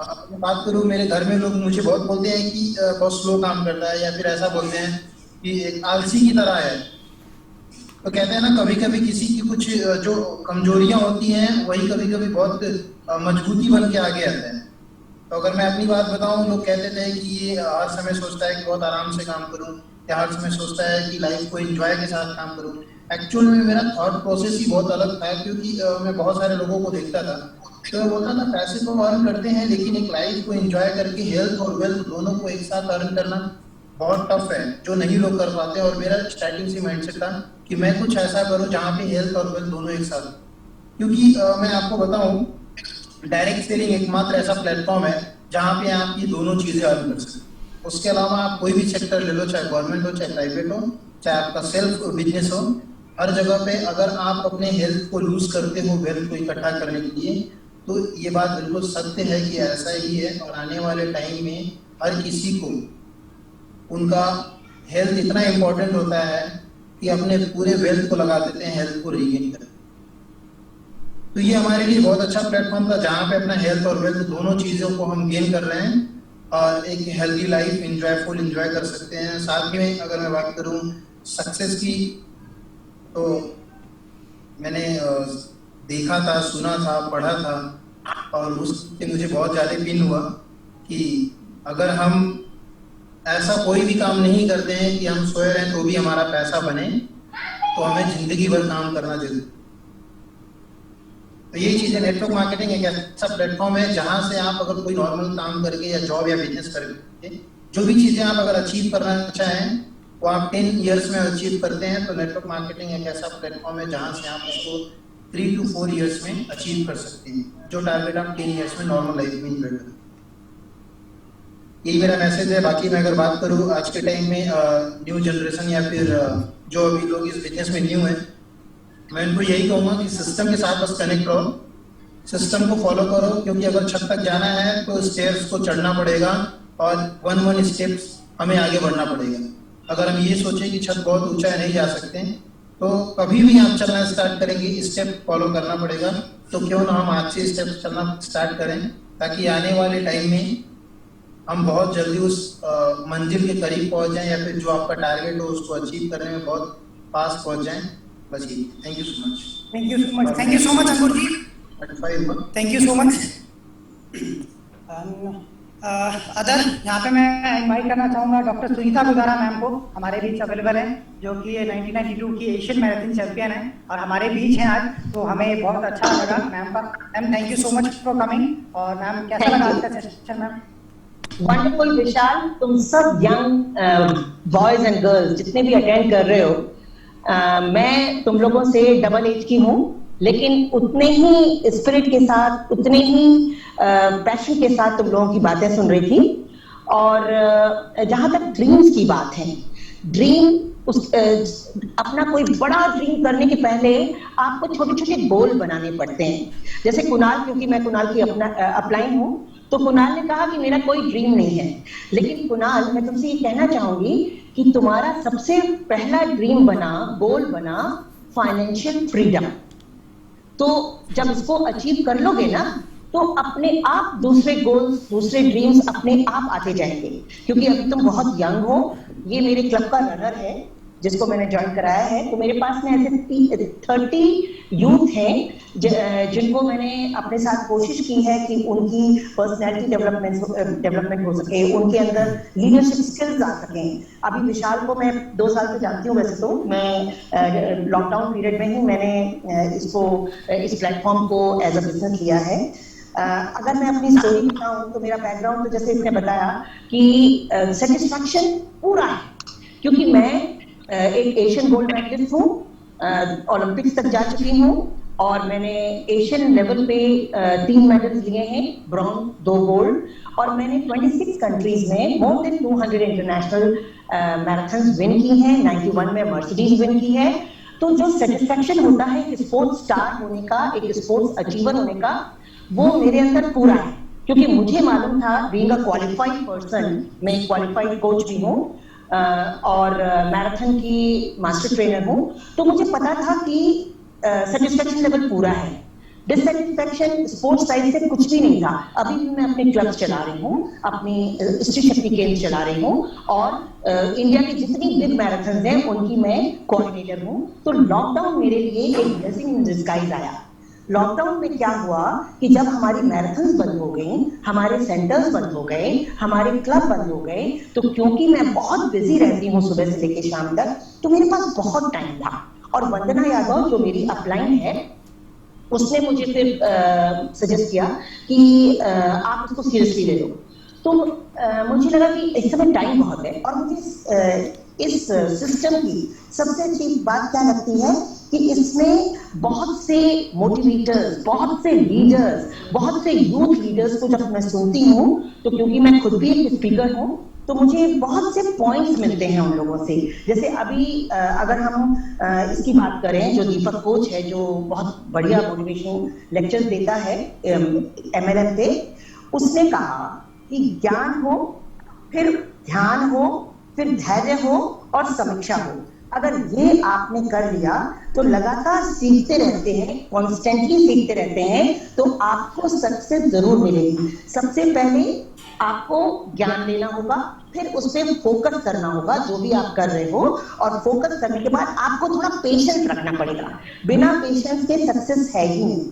अपनी बात करूँ, मेरे घर में लोग मुझे बहुत बोलते हैं कि बहुत स्लो काम करता है, या फिर ऐसा बोलते हैं कि एक आलसी की तरह है। तो कहते हैं ना, कभी कभी किसी की कुछ जो कमजोरियां होती हैं वही कभी कभी बहुत मजबूती बन के आगे आते हैं। तो अगर मैं अपनी बात बताऊं, लोग कहते थे कि ये हर समय सोचता है कि बहुत आराम से काम करूं, या हर समय सोचता है कि लाइफ को एंजॉय के साथ काम करूं। एक्चुअल में मेरा थॉट प्रोसेस ही बहुत अलग था, क्योंकि मैं बहुत सारे लोगों को देखता था तो मैं बोलता था पैसे तो अर्न करते हैं, लेकिन एक लाइफ को एंजॉय करके हेल्थ और वेल्थ दोनों को एक साथ अर्न करना बहुत टफ है, जो नहीं लोग कर पाते। और मेरा स्टार्टिंग से माइंडसेट था कि मैं कुछ ऐसा करूं जहां पे हेल्थ और वेल्थ दोनों एक साथ, क्योंकि मैं आपको बताऊं डायरेक्ट सेलिंग एकमात्र ऐसा प्लेटफॉर्म है जहां पे आप ये दोनों चीजें अर्न कर सकते हैं। उसके अलावा आप कोई भी सेक्टर ले लो, चाहे गवर्नमेंट हो, चाहे प्राइवेट हो, चाहे आपका सेल्फ बिजनेस हो, हर जगह पे अगर आप अपने हेल्थ को लूज करते हो वेल्थ को इकट्ठा करने के लिए, तो ये बात बिल्कुल सत्य है कि ऐसा ही है। और आने वाले टाइम में हर किसी को उनका हेल्थ इतना इम्पोर्टेंट होता है कि अपने पूरे वेल्थ को लगा देते हैं हेल्थ को रीगेन करने। तो ये हमारे लिए बहुत अच्छा प्लेटफॉर्म था जहाँ पे अपना हेल्थ और वेल्थ दोनों चीज़ों को हम गेन कर रहे हैं और एक हेल्दी लाइफ एंजॉय कर सकते हैं। साथ में अगर मैं बात करूँ सक्सेस की, तो मैंने देखा था, सुना था, पढ़ा था और उससे मुझे बहुत ज़्यादा पिन हुआ कि अगर हम ऐसा कोई भी काम नहीं करते हैं कि हम सोए रहें तो भी हमारा पैसा बने, तो हमें जिंदगी भर काम करना जरूरी। तो यही चीज़ है, नेटवर्क मार्केटिंग एक ऐसा प्लेटफॉर्म है जहाँ से आप अगर कोई नॉर्मल काम करके या जॉब या बिजनेस करके जो भी चीज़ें आप अगर अचीव करना चाहें वो आप 10 इयर्स में अचीव करते हैं। तो नेटवर्क मार्केटिंग एक ऐसा प्लेटफॉर्म है जहाँ से आप उसको 3 to 4 इयर्स में अचीव कर सकते हैं, जो टारगेट आप 10 इयर्स में नॉर्मल लाइफ में एंजॉय करें। यही मेरा मैसेज है। बाकी मैं अगर बात करूँ आज के टाइम में न्यू जनरेशन या फिर जो अभी लोग इस बिजनेस में न्यू है, मैं उनको यही कहूँगा कि सिस्टम के साथ बस कनेक्ट रहो, सिस्टम को फॉलो करो, क्योंकि अगर छत तक जाना है तो स्टेयर्स को चढ़ना पड़ेगा और 1 स्टेप्स हमें आगे बढ़ना पड़ेगा। अगर हम ये सोचें कि छत बहुत ऊंचा है नहीं जा सकते तो कभी भी आप चलना स्टार्ट करेंगे स्टेप फॉलो करना पड़ेगा। तो क्यों ना हम आज से स्टेप चलना स्टार्ट करें, ताकि आने वाले टाइम में हम बहुत जल्दी उस मंजिल के करीब पहुंच जाएं, या फिर जो आपका टारगेट हो उसको अचीव करने में बहुत पास पहुंच जाएं। बस ये। Thank you so much. Thank you so much Ankur ji, thank you so much. Other यहाँ पे मैं इनवाइट करना चाहूँगा डॉक्टर सुनीता गुजारा मैम को, हमारे बीच अवेलेबल हैं, जो कि 1992 की एशियन मैराथन चैंपियन है और हमारे बीच हैं आज। तो हमें बहुत अच्छा लगा मैम का। Ma'am thank you so much for coming. और मैम कैसा लगा आज का सेशन मैम? वंडरफुल विशाल, तुम सब यंग बॉयज एंड गर्ल्स जितने भी अटेंड कर रहे हो, मैं तुम लोगों से डबल एज की हूँ, लेकिन उतने ही स्पिरिट के साथ, उतने ही पैशन के साथ तुम लोगों की बातें सुन रही थी। और जहां तक ड्रीम्स की बात है, ड्रीम अपना कोई बड़ा ड्रीम करने के पहले आपको छोटे छोटे गोल बनाने पड़ते हैं। जैसे कुणाल, क्योंकि मैं कुणाल की अपलाइन हूँ, तो कुणाल ने कहा कि मेरा कोई ड्रीम नहीं है, लेकिन कुणाल मैं तुमसे ये कहना चाहूंगी कि तुम्हारा सबसे पहला ड्रीम बना, गोल बना फाइनेंशियल फ्रीडम। तो जब इसको अचीव कर लोगे ना, तो अपने आप दूसरे गोल्स, दूसरे ड्रीम्स अपने आप आते जाएंगे। क्योंकि अभी तुम बहुत यंग हो, ये मेरे क्लब का रनर है जिसको मैंने ज्वाइन कराया है, तो मेरे पास में ऐसे 30 यूथ हैं जिनको मैंने अपने साथ कोशिश की है कि उनकी पर्सनैलिटी डेवलपमेंट हो सके, उनके अंदर लीडरशिप स्किल्स आ सकें। अभी विशाल को मैं 2 साल से जानती हूँ, वैसे तो मैं लॉकडाउन पीरियड में ही मैंने इस प्लेटफॉर्म को एज अ बिजनेस लिया है। अगर मैं अपनी स्टोरी बताऊँ तो मेरा बैकग्राउंड तो जैसे इसने बताया कि सेटिस्फैक्शन पूरा है, क्योंकि मैं एक एशियन गोल्ड मेडलिस्ट हूँ, ओलंपिक्स तक जा चुकी हूँ और मैंने एशियन लेवल पे 3 मेडल्स लिए हैं, ब्रॉन्ज, 2 गोल्ड, और मैंने 26 कंट्रीज में more than 200 international marathons win की हैं। 91 में मर्सिडीज विन की है। तो जो सेटिस्फैक्शन होता है एक स्पोर्ट्स स्टार होने का, एक स्पोर्ट्स अचीवर होने का, वो मेरे अंदर पूरा है। क्योंकि मुझे मालूम था, बीइंग अ क्वालिफाइड पर्सन, मैं एक क्वालिफाइड कोच भी हूँ और मैराथन की मास्टर ट्रेनर हूँ, तो मुझे पता था कि सेटिस्फैक्शन लेवल पूरा है। डिससेटिस्फैक्शन स्पोर्ट्स साइड से कुछ भी नहीं था। अभी भी मैं अपने क्लब्स चला रही हूँ, अपनी स्त्री शक्ति केंद्र चला रही हूँ और इंडिया की जितनी बिग मैराथन हैं उनकी मैं कोऑर्डिनेटर हूँ। तो लॉकडाउन मेरे लिए एक ब्लेसिंग इन डिस्गाइज आया। लॉकडाउन में क्या हुआ कि जब हमारी मैराथन्स बंद हो गई, हमारे सेंटर्स बंद हो गए, हमारे क्लब बंद हो गए, तो क्योंकि मैं बहुत बिजी रहती हूँ सुबह से लेकर शाम तक, तो मेरे पास बहुत टाइम था और वंदना यादव जो मेरी अपलाइन है उसने मुझे फिर सजेस्ट किया कि आप इसको सीरियसली ले लो। तो मुझे लगा कि इस समय टाइम बहुत है और मुझे इस सिस्टम की सबसे अच्छी बात क्या लगती है कि इसमें बहुत से मोटिवेटर्स, बहुत से लीडर्स, बहुत से यूथ लीडर्स को जब मैं सुनती हूँ तो क्योंकि मैं खुद भी एक स्पीकर हूँ तो मुझे बहुत से पॉइंट्स मिलते हैं उन लोगों से। जैसे अभी अगर हम इसकी बात करें, जो दीपक कोच है जो बहुत बढ़िया मोटिवेशन लेक्चर देता है MLM पे, उसने कहा कि ज्ञान हो, फिर ध्यान हो, फिर धैर्य हो और समीक्षा हो। अगर ये आपने कर लिया तो लगातार सीखते रहते हैं, कॉन्स्टेंटली सीखते रहते हैं तो आपको सक्सेस जरूर मिलेगी। सबसे पहले आपको ज्ञान लेना होगा, फिर उस पर फोकस करना होगा जो भी आप कर रहे हो, और फोकस करने के बाद आपको थोड़ा पेशेंस रखना पड़ेगा। बिना पेशेंस के सक्सेस है ही नहीं।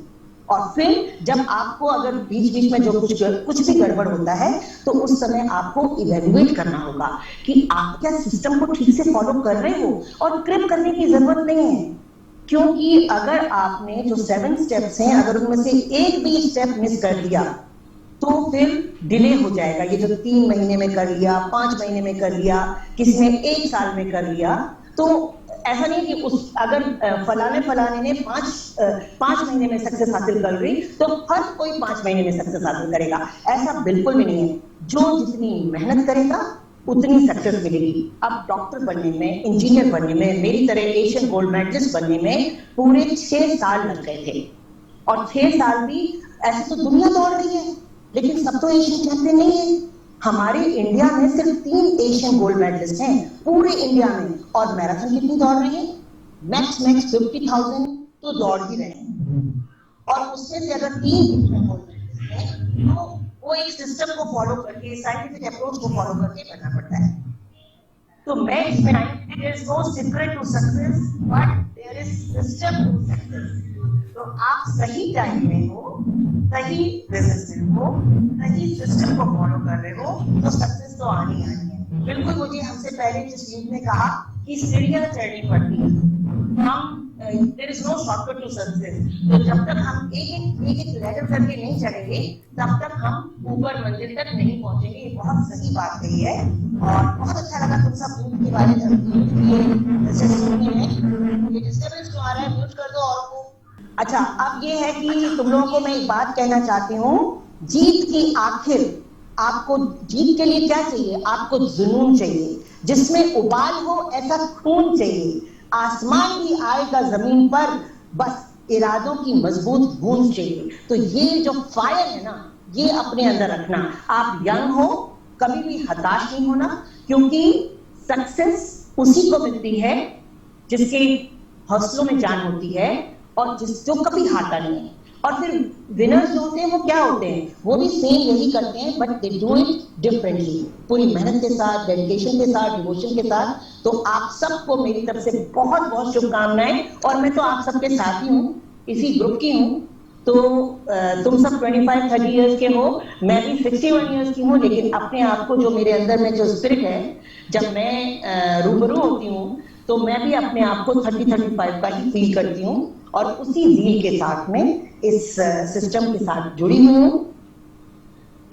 और फिर जब आपको अगर बीच बीच में जो कुछ भी गड़बड़ होता है तो उस समय आपको इवैल्यूएट करना होगा कि आप क्या सिस्टम को ठीक से फॉलो कर रहे हो, और क्रिप करने की जरूरत नहीं है, क्योंकि अगर आपने जो 7 स्टेप्स हैं अगर उनमें से एक भी स्टेप मिस कर दिया तो फिर डिले हो जाएगा। ये जो 3 महीने में कर लिया, 5 महीने में कर लिया, किसी ने 1 साल में कर लिया, तो ऐसा नहीं कि उस अगर फलाने ने 5 महीने में सक्सेस हासिल कर ली तो हर कोई 5 महीने में सक्सेस हासिल करेगा, ऐसा बिल्कुल भी नहीं है। जो जितनी मेहनत करेगा उतनी सक्सेस मिलेगी। अब डॉक्टर बनने में, इंजीनियर बनने में, मेरी तरह एशियन गोल्ड मेडलिस्ट बनने में पूरे 6 साल लग गए थे, और 6 साल भी ऐसे तो दुनिया दौड़ रही है लेकिन सब तो एशियन चैंपियन नहीं है। हमारे इंडिया में सिर्फ 3 एशियन गोल्ड मेडलिस्ट हैं पूरे इंडिया में, और मैराथन कितनी दौड़ रहे हैं? मैक्स 50,000 तो दौड़ ही रहे हैं, और उसमें से अगर 3 गोल्ड मेडलिस्ट हैं तो वो एक सिस्टम को फॉलो करके, साइंटिफिक अप्रोच को फॉलो करके करना पड़ता है। तो मैं इसमें there is no secret to success but there is system to success. तो आप सही टाइम में हो, सही बिजनेस में हो, सही सिस्टम को फॉलो कर रहे हो तो सक्सेस तो आनी है। बिल्कुल मुझे हमसे पहले जिस टीम ने कहा कि सीढ़ियां चढ़नी पड़ती है, हम there is no shortcut to success. तो जब तक हम एक लेवल करके नहीं चढ़ेंगे तब तक हम ऊपर मंजिल तक नहीं पहुंचेंगे। ये बहुत सही बात कही है और बहुत अच्छा लगा तुम सब ग्रुप के बारे में सुनने में। ये डिस्टर्बेंस जो आ रहा है म्यूट कर दो और को। अच्छा, अब ये है कि तुम लोगों को मैं एक बात कहना चाहती हूँ, जीत की आखिर आपको जीत के लिए क्या चाहिए? आपको जुनून चाहिए, जिसमें उबाल हो ऐसा खून चाहिए। आसमान भी आएगा जमीन पर, बस इरादों की मजबूत बूंद चाहिए। तो ये जो फायर है ना, ये अपने अंदर रखना। आप यंग हो, कभी भी हताश नहीं होना, क्योंकि सक्सेस उसी को मिलती है जिसके हौसलों में जान होती है और जो कभी हारता नहीं है। और फिर विनर्स जो होते हैं वो क्या होते हैं? वो भी सेम यही करते हैं but they do it differently, पूरी मेहनत के साथ, डेडिकेशन के साथ, डिवोशन के साथ। तो आप सबको मेरी तरफ से बहुत बहुत शुभकामनाएं, और मैं तो आप सबके साथ ही हूँ, इसी ग्रुप की हूँ। तो तुम सब 25-30 इयर्स के हो, मैं भी 61 इयर्स की हूँ, लेकिन अपने आप को जो मेरे अंदर में जो स्पिरिट है, जब मैं रूबरू होती हूँ तो मैं भी अपने आप को 30-35 का ही फील करती हूँ, और उसी ज़ील के साथ में इस सिस्टम के साथ जुड़ी हुई हूँ।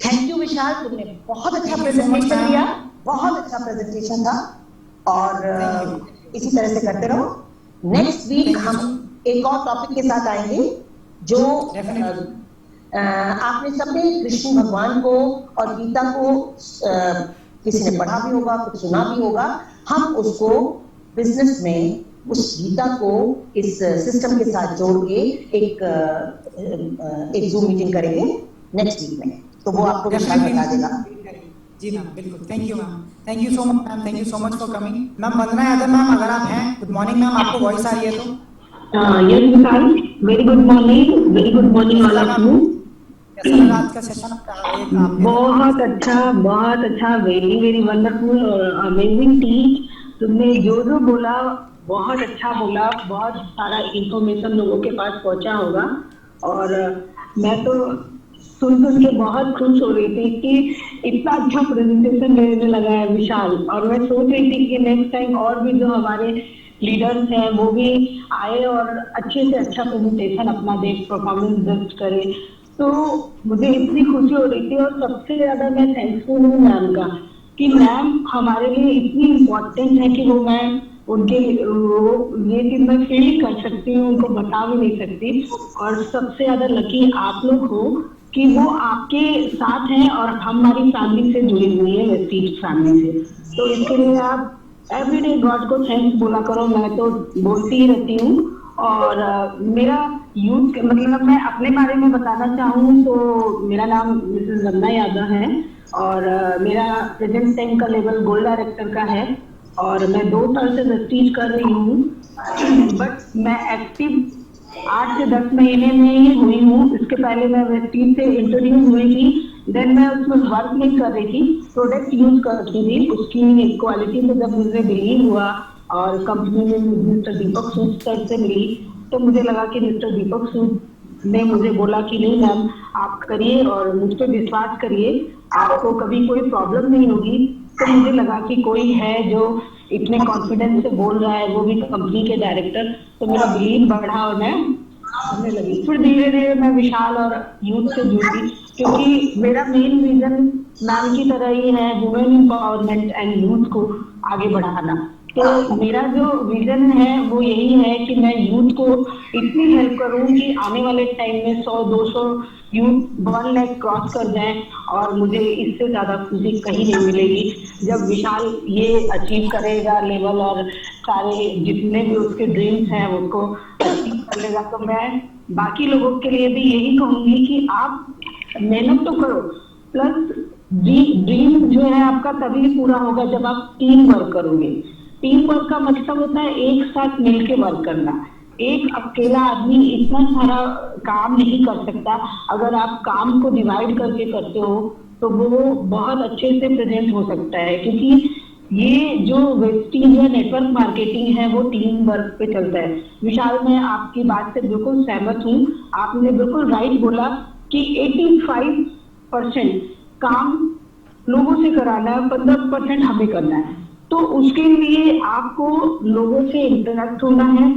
थैंक यू विशाल, तुमने बहुत अच्छा प्रेजेंटेशन दिया, बहुत अच्छा प्रेजेंटेशन था, और इसी तरह से करते रहो। नेक्स्ट वीक हम एक और टॉपिक के साथ आएंगे, जो आपने सबने कृष्ण भगवान को और गीता को किसी ने पढ़ा भी होगा, कुछ सुना भी होगा। हम उसको बिजनेस में उस गीता को इस सिस्टम के साथ जोड़ के एक जूम मीटिंग करेंगे नेक्स्ट वीक में, तो वो आपको विशाल बता देगा। जी मैम, बिल्कुल। Thank you ma'am, thank you so much ma'am, thank you so much for coming. Ma'am Vandana Yadav ma'am, अगर आप हैं, गुड मॉर्निंग मैम, आपको वॉइस आ रही है तो? Yes Vishal, very good morning all of you. कैसा लगा आज का सेशन? बहुत अच्छा, वेरी वंडरफुल और अमेजिंग टीच। तुमने जो बोला बहुत अच्छा बोला, बहुत सारा इंफॉर्मेशन लोगों के पास पहुंचा होगा, और मैं तो सुन के बहुत खुश हो रही थी कि इतना अच्छा प्रेजेंटेशन देने लगा है विशाल। और मैं सोच रही थी कि नेक्स्ट टाइम और भी जो हमारे लीडर्स हैं वो भी आए और अच्छे से अच्छा प्रेजेंटेशन अपना दे, परफॉर्मेंस दर्ज करे। तो मुझे इतनी खुशी हो रही थी और सबसे ज्यादा मैं थैंकफुल हूँ मैम का कि मैम हमारे लिए इतनी इम्पोर्टेंट है कि वो मैम उनके ये चीज मैं फील कर सकती हूँ, उनको बता भी नहीं सकती। और सबसे ज्यादा लकी आप लोग हो कि वो आपके साथ हैं और हमारी फैमिली से जुड़ी हुई है, वेस्टीज फैमिली से। तो इसके लिए आप एवरीडे गॉड को थैंक्स बोला करो, मैं तो बोलती ही रहती हूँ। और मेरा यूथ मतलब मैं अपने बारे में बताना चाहूँ तो मेरा नाम मिसेस वंदना यादव है और मेरा प्रेजेंट टाइम का लेवल गोल्ड डायरेक्टर का है और मैं 2 साल से वेस्टीज कर रही हूँ। बट मैं एक्टिव 8 से 10 महीने में ही हुई हूँ। इसके पहले मैं वेस्टीज से इंट्रोड्यूस हुई थी, देन मैं उसमें वर्क नहीं कर रही थी, प्रोडक्ट यूज करती थी। उसकी क्वालिटी से जब मुझे बिलीव हुआ और कंपनी में मिस्टर दीपक सूद सर से मिली तो मुझे लगा कि मिस्टर दीपक सूद ने मुझे बोला कि नहीं मैम आप करिए और मुझ पर विश्वास करिए, आपको कभी कोई प्रॉब्लम नहीं होगी। तो मुझे लगा कि कोई है जो इतने कॉन्फिडेंस से बोल रहा है, वो भी कंपनी के डायरेक्टर, तो मेरा बिलीव बढ़ा और मैं करने लगी। फिर धीरे धीरे मैं विशाल और यूथ से जुड़ी क्योंकि मेरा मेन विजन मैम की तरह ही है, वुमेन एम्पावरमेंट एंड यूथ को आगे बढ़ाना। तो मेरा जो विजन है वो यही है कि मैं यूथ को इतनी हेल्प करूं कि आने वाले टाइम में 100-200 यूथ 1 लाख क्रॉस कर जाएं और मुझे इससे ज्यादा खुशी कहीं नहीं मिलेगी। जब विशाल ये अचीव करेगा लेवल और सारे जितने भी उसके ड्रीम्स हैं उसको अचीव कर लेगा तो मैं बाकी लोगों के लिए भी यही कहूंगी कि आप मेहनत तो करो, प्लस ड्रीम जो है आपका तभी पूरा होगा जब आप टीम वर्क करोगे। टीम वर्क का मतलब होता है एक साथ मिलके वर्क करना। एक अकेला आदमी इतना सारा काम नहीं कर सकता। अगर आप काम को डिवाइड करके करते हो तो वो बहुत अच्छे से प्रेजेंट हो सकता है, क्योंकि ये जो वेस्टीज है नेटवर्क मार्केटिंग है वो टीम वर्क पे चलता है। विशाल मैं आपकी बात से बिल्कुल सहमत हूँ, आपने बिल्कुल राइट बोला कि 85% काम लोगों से कराना है, 15% हमें करना है। तो उसके लिए आपको लोगों से इंटरेक्ट होना है।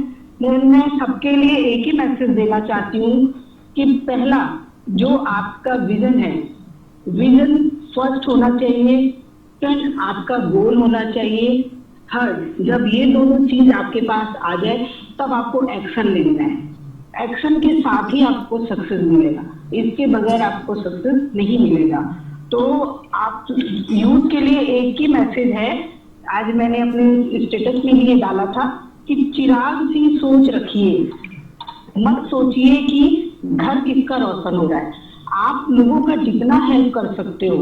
मैं सबके लिए एक ही मैसेज देना चाहती हूँ कि पहला जो आपका विजन है, विजन फर्स्ट होना चाहिए, सेकंड आपका गोल होना चाहिए, थर्ड जब ये दोनों चीज आपके पास आ जाए तब आपको एक्शन लेना है। एक्शन के साथ ही आपको सक्सेस मिलेगा, इसके बगैर आपको सक्सेस नहीं मिलेगा। तो आप यूथ के लिए एक ही मैसेज है, आज मैंने अपने स्टेटस में ये डाला था कि चिराग सी सोच रखिए, मत सोचिए कि घर किसका रोशन हो रहा है। आप लोगों का जितना हेल्प कर सकते हो,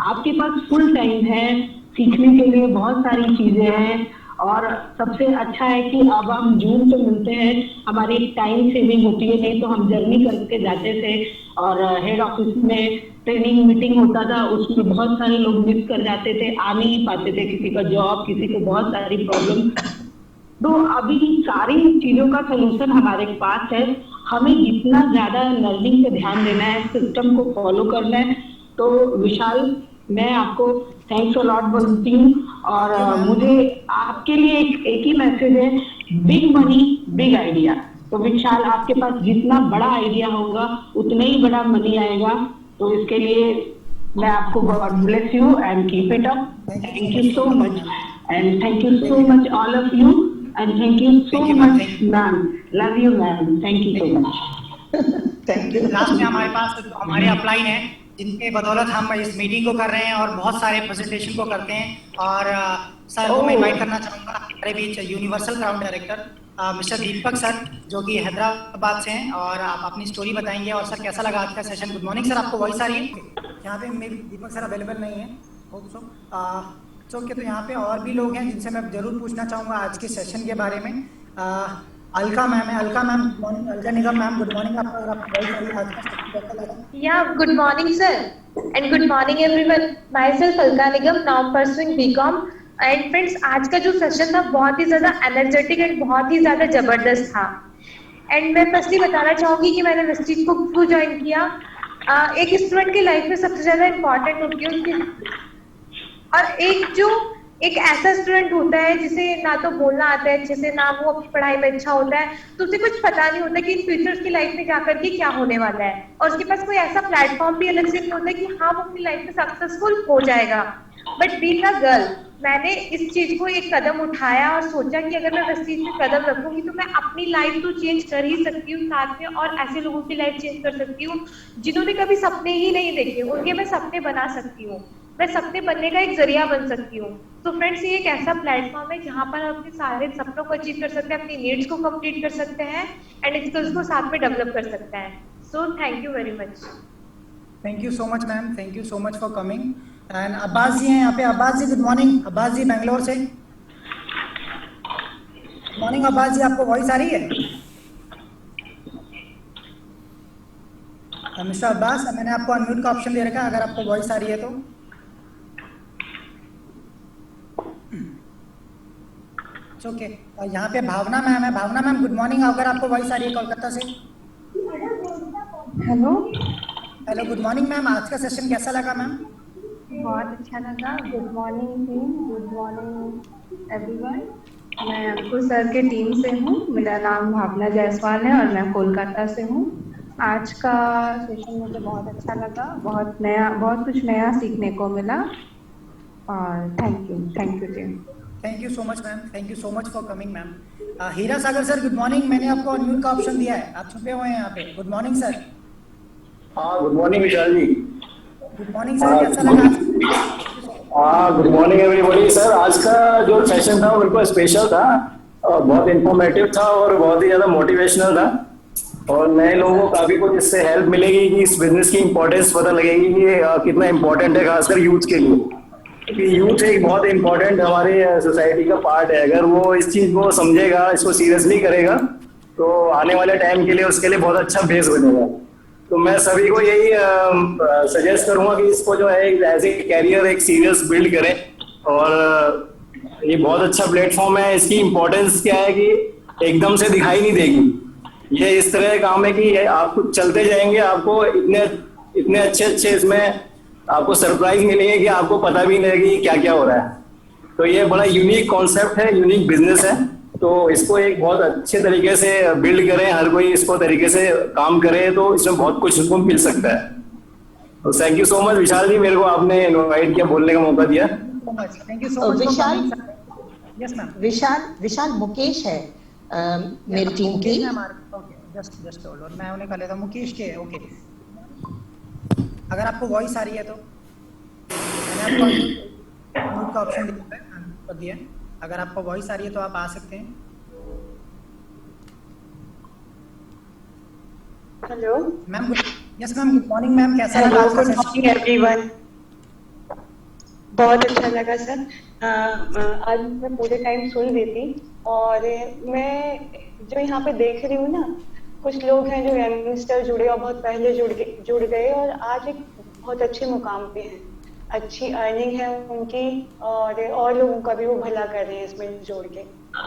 आपके पास फुल टाइम है, सीखने के लिए बहुत सारी चीजें हैं और सबसे अच्छा है कि अब हम जूम पे मिलते हैं, हमारी टाइम सेविंग होती है। नहीं तो हम जर्नी करके जाते थे और हेड ऑफिस में ट्रेनिंग मीटिंग होता था, उसमें बहुत सारे लोग मिस कर जाते थे, आ नहीं पाते थे, किसी का जॉब, किसी को बहुत सारी प्रॉब्लम। तो अभी सारी चीजों का सोल्यूशन हमारे पास है, हमें जितना ज्यादा लर्निंग पे ध्यान देना है, सिस्टम को फॉलो करना है। तो विशाल मैं आपको थैंक्स अ लॉट बोलती हूँ और मुझे आपके लिए एक ही मैसेज है, बिग मनी बिग आइडिया। तो विशाल आपके पास जितना बड़ा आइडिया होगा उतना ही बड़ा मनी आएगा। तो इसके लिए मैं आपको God bless you and keep it up. Thank you so much and thank you so much all of you and thank you so much ma'am, love you ma'am, thank you so much. Thank you. Last में हमारे पास हमारे upline है जिनके बदौलत हम इस meeting को कर रहे हैं और बहुत सारे प्रेजेंटेशन को करते हैं। और सर को मैं इनवाइट करना चाहूँगा हमारे बीच यूनिवर्सल क्राउड डायरेक्टर मिस्टर दीपक सर, जो कि हैदराबाद से हैं और आप अपनी स्टोरी बताएंगे। और सर कैसा लगा आज का सेशन? गुड मॉर्निंग सर, आपको वॉइस आ रही है? यहाँ पे मे दीपक सर अवेलेबल नहीं है, होप सो ओके। तो यहाँ पे और भी लोग हैं जिनसे मैं जरूर पूछना चाहूँगा आज के सेशन के बारे में। अलका मैम है, Alka ma'am, Alka Nigam ma'am, good morning. Yeah, good morning sir and good morning everyone. Myself Alka Nigam, now pursuing BCom and friends, आज का जो सेशन था बहुत ही ज्यादा एनर्जेटिक एंड बहुत ही ज्यादा जबरदस्त था। एंड मैं फर्स्टली बताना चाहूंगी कि मैंने वेस्टीज को क्यों ज्वाइन किया। एक स्टूडेंट की लाइफ में सबसे ज्यादा इम्पोर्टेंट होती है उसकी और एक जो एक ऐसा स्टूडेंट होता है जिसे ना तो बोलना आता है अच्छे से, ना वो अपनी पढ़ाई में अच्छा होता है, तो उसे कुछ पता नहीं होता कि इन फ्यूचर उसकी लाइफ में जाकर के क्या होने वाला है, और उसके पास कोई ऐसा प्लेटफॉर्म भी अलग से नहीं होता कि हाँ वो अपनी लाइफ में सक्सेसफुल हो जाएगा। बट बीइंग अ गर्ल, मैंने इस चीज को एक कदम उठाया और सोचा कि अगर मैं इस चीज में कदम रखूंगी तो मैं अपनी लाइफ तो चेंज कर ही सकती हूँ, साथ में और ऐसे लोगों की लाइफ चेंज कर सकती हूँ जिन्होंने कभी सपने ही नहीं देखे, उनके मैं सपने बना सकती हूँ, मैं सपने बनने का एक जरिया बन सकती हूँ। तो फ्रेंड्स, ये एक ऐसा प्लेटफॉर्म है जहाँ पर हम अपने सारे सपनों को अचीव कर सकते हैं, अपनी नीड्स को कंप्लीट कर सकते हैं एंड स्किल्स को साथ में डेवलप कर सकते हैं। So thank you very much. Thank you so much ma'am, thank you so much for coming. And Abbas ji हैं यहाँ पे। Abbas ji good morning. अब्बास जी बेंगलोर से। गुड मॉर्निंग अब्बास जी, आपको वॉइस आ रही है? मिस्टर अब्बास, मैंने आपको अनम्यूट का ऑप्शन दे रखा है, अगर आपको वॉइस आ रही है तो। ओके। और यहाँ पे भावना मैम है। भावना मैम गुड मॉर्निंग, अगर आपको वॉइस आ रही है कोलकाता से। Hello hello, good morning ma'am. आज का सेशन कैसा लगा मैम? बहुत अच्छा लगा। Good morning team, good morning everyone. मैं अंकुर सर के टीम से हूँ। मेरा नाम भावना जायसवाल है और मैं कोलकाता से हूँ। आज का सेशन मुझे बहुत अच्छा लगा, बहुत कुछ नया सीखने को मिला और thank you team. Thank you so much ma'am, thank you so much for coming ma'am. Hira Sagar sir good morning, मैंने आपको अनम्यूट का ऑप्शन दिया है, आप छुपे हुए हैं यहाँ पे। Good morning sir. हाँ गुड मॉर्निंग विशाल जी। गुड मॉर्निंग सर, कैसा लगा? हाँ गुड मॉर्निंग एवरीबॉडी। सर आज का जो सेशन था बिल्कुल स्पेशल था, बहुत इंफॉर्मेटिव था और बहुत ही ज्यादा मोटिवेशनल था, और नए लोगों को काफी कुछ इससे हेल्प मिलेगी कि इस बिजनेस की इंपॉर्टेंस पता लगेगी कि कितना इंपॉर्टेंट है, खासकर यूथ के लिए। कि यूथ एक बहुत इंपॉर्टेंट हमारे सोसाइटी का पार्ट है। अगर वो इस चीज को समझेगा, इसको सीरियसली करेगा, तो आने वाले टाइम के लिए उसके लिए बहुत अच्छा बेस बनेगा। तो मैं सभी को यही सजेस्ट करूंगा कि इसको जो है एज ए कैरियर एक सीरियस बिल्ड करें, और ये बहुत अच्छा प्लेटफॉर्म है। इसकी इम्पोर्टेंस क्या है कि एकदम से दिखाई नहीं देगी। ये इस तरह का काम है कि आप चलते जाएंगे, आपको इतने अच्छे इसमें आपको सरप्राइज मिलेंगे कि आपको पता भी नहीं लगेगी क्या क्या हो रहा है। तो ये बड़ा यूनिक कॉन्सेप्ट है, यूनिक बिजनेस है, तो इसको एक बहुत अच्छे तरीके से बिल्ड करें, हर कोई इसको तरीके से काम करे तो इसमें बहुत कुछ उसको मिल सकता है। तो thank you so much Vishal ji, मेरे को आपने इनवाइट किया, बोलने का मौका दिया। Thank you so much. Vishal, yes ma'am. Vishal Mukesh है मेरी टीम की। ओके, जस्ट होल्ड ऑन, मैं उन्हें कर लेता हूँ। मुकेश के ओके, अगर आपको वॉइस आ रही है तो मैंने आपको म्यूट का ऑप्शन कर दिया है, अगर आपको वॉइस आ रही है तो आप आ सकते हैं। Hello ma'am. Yes ma'am, good morning ma'am, कैसा लगा? Hello, good morning everyone. बहुत अच्छा लगा सर। आज मैं पूरे टाइम सुन रही थी और मैं जो यहाँ पे देख रही हूँ ना, कुछ लोग हैं जो यंगस्टर जुड़े और बहुत पहले जुड़ गए और आज एक बहुत अच्छे मुकाम पे हैं, अच्छी अर्निंग है उनकी, और लोगों का भी वो भला कर रहे हैं इसमें जोड़ के।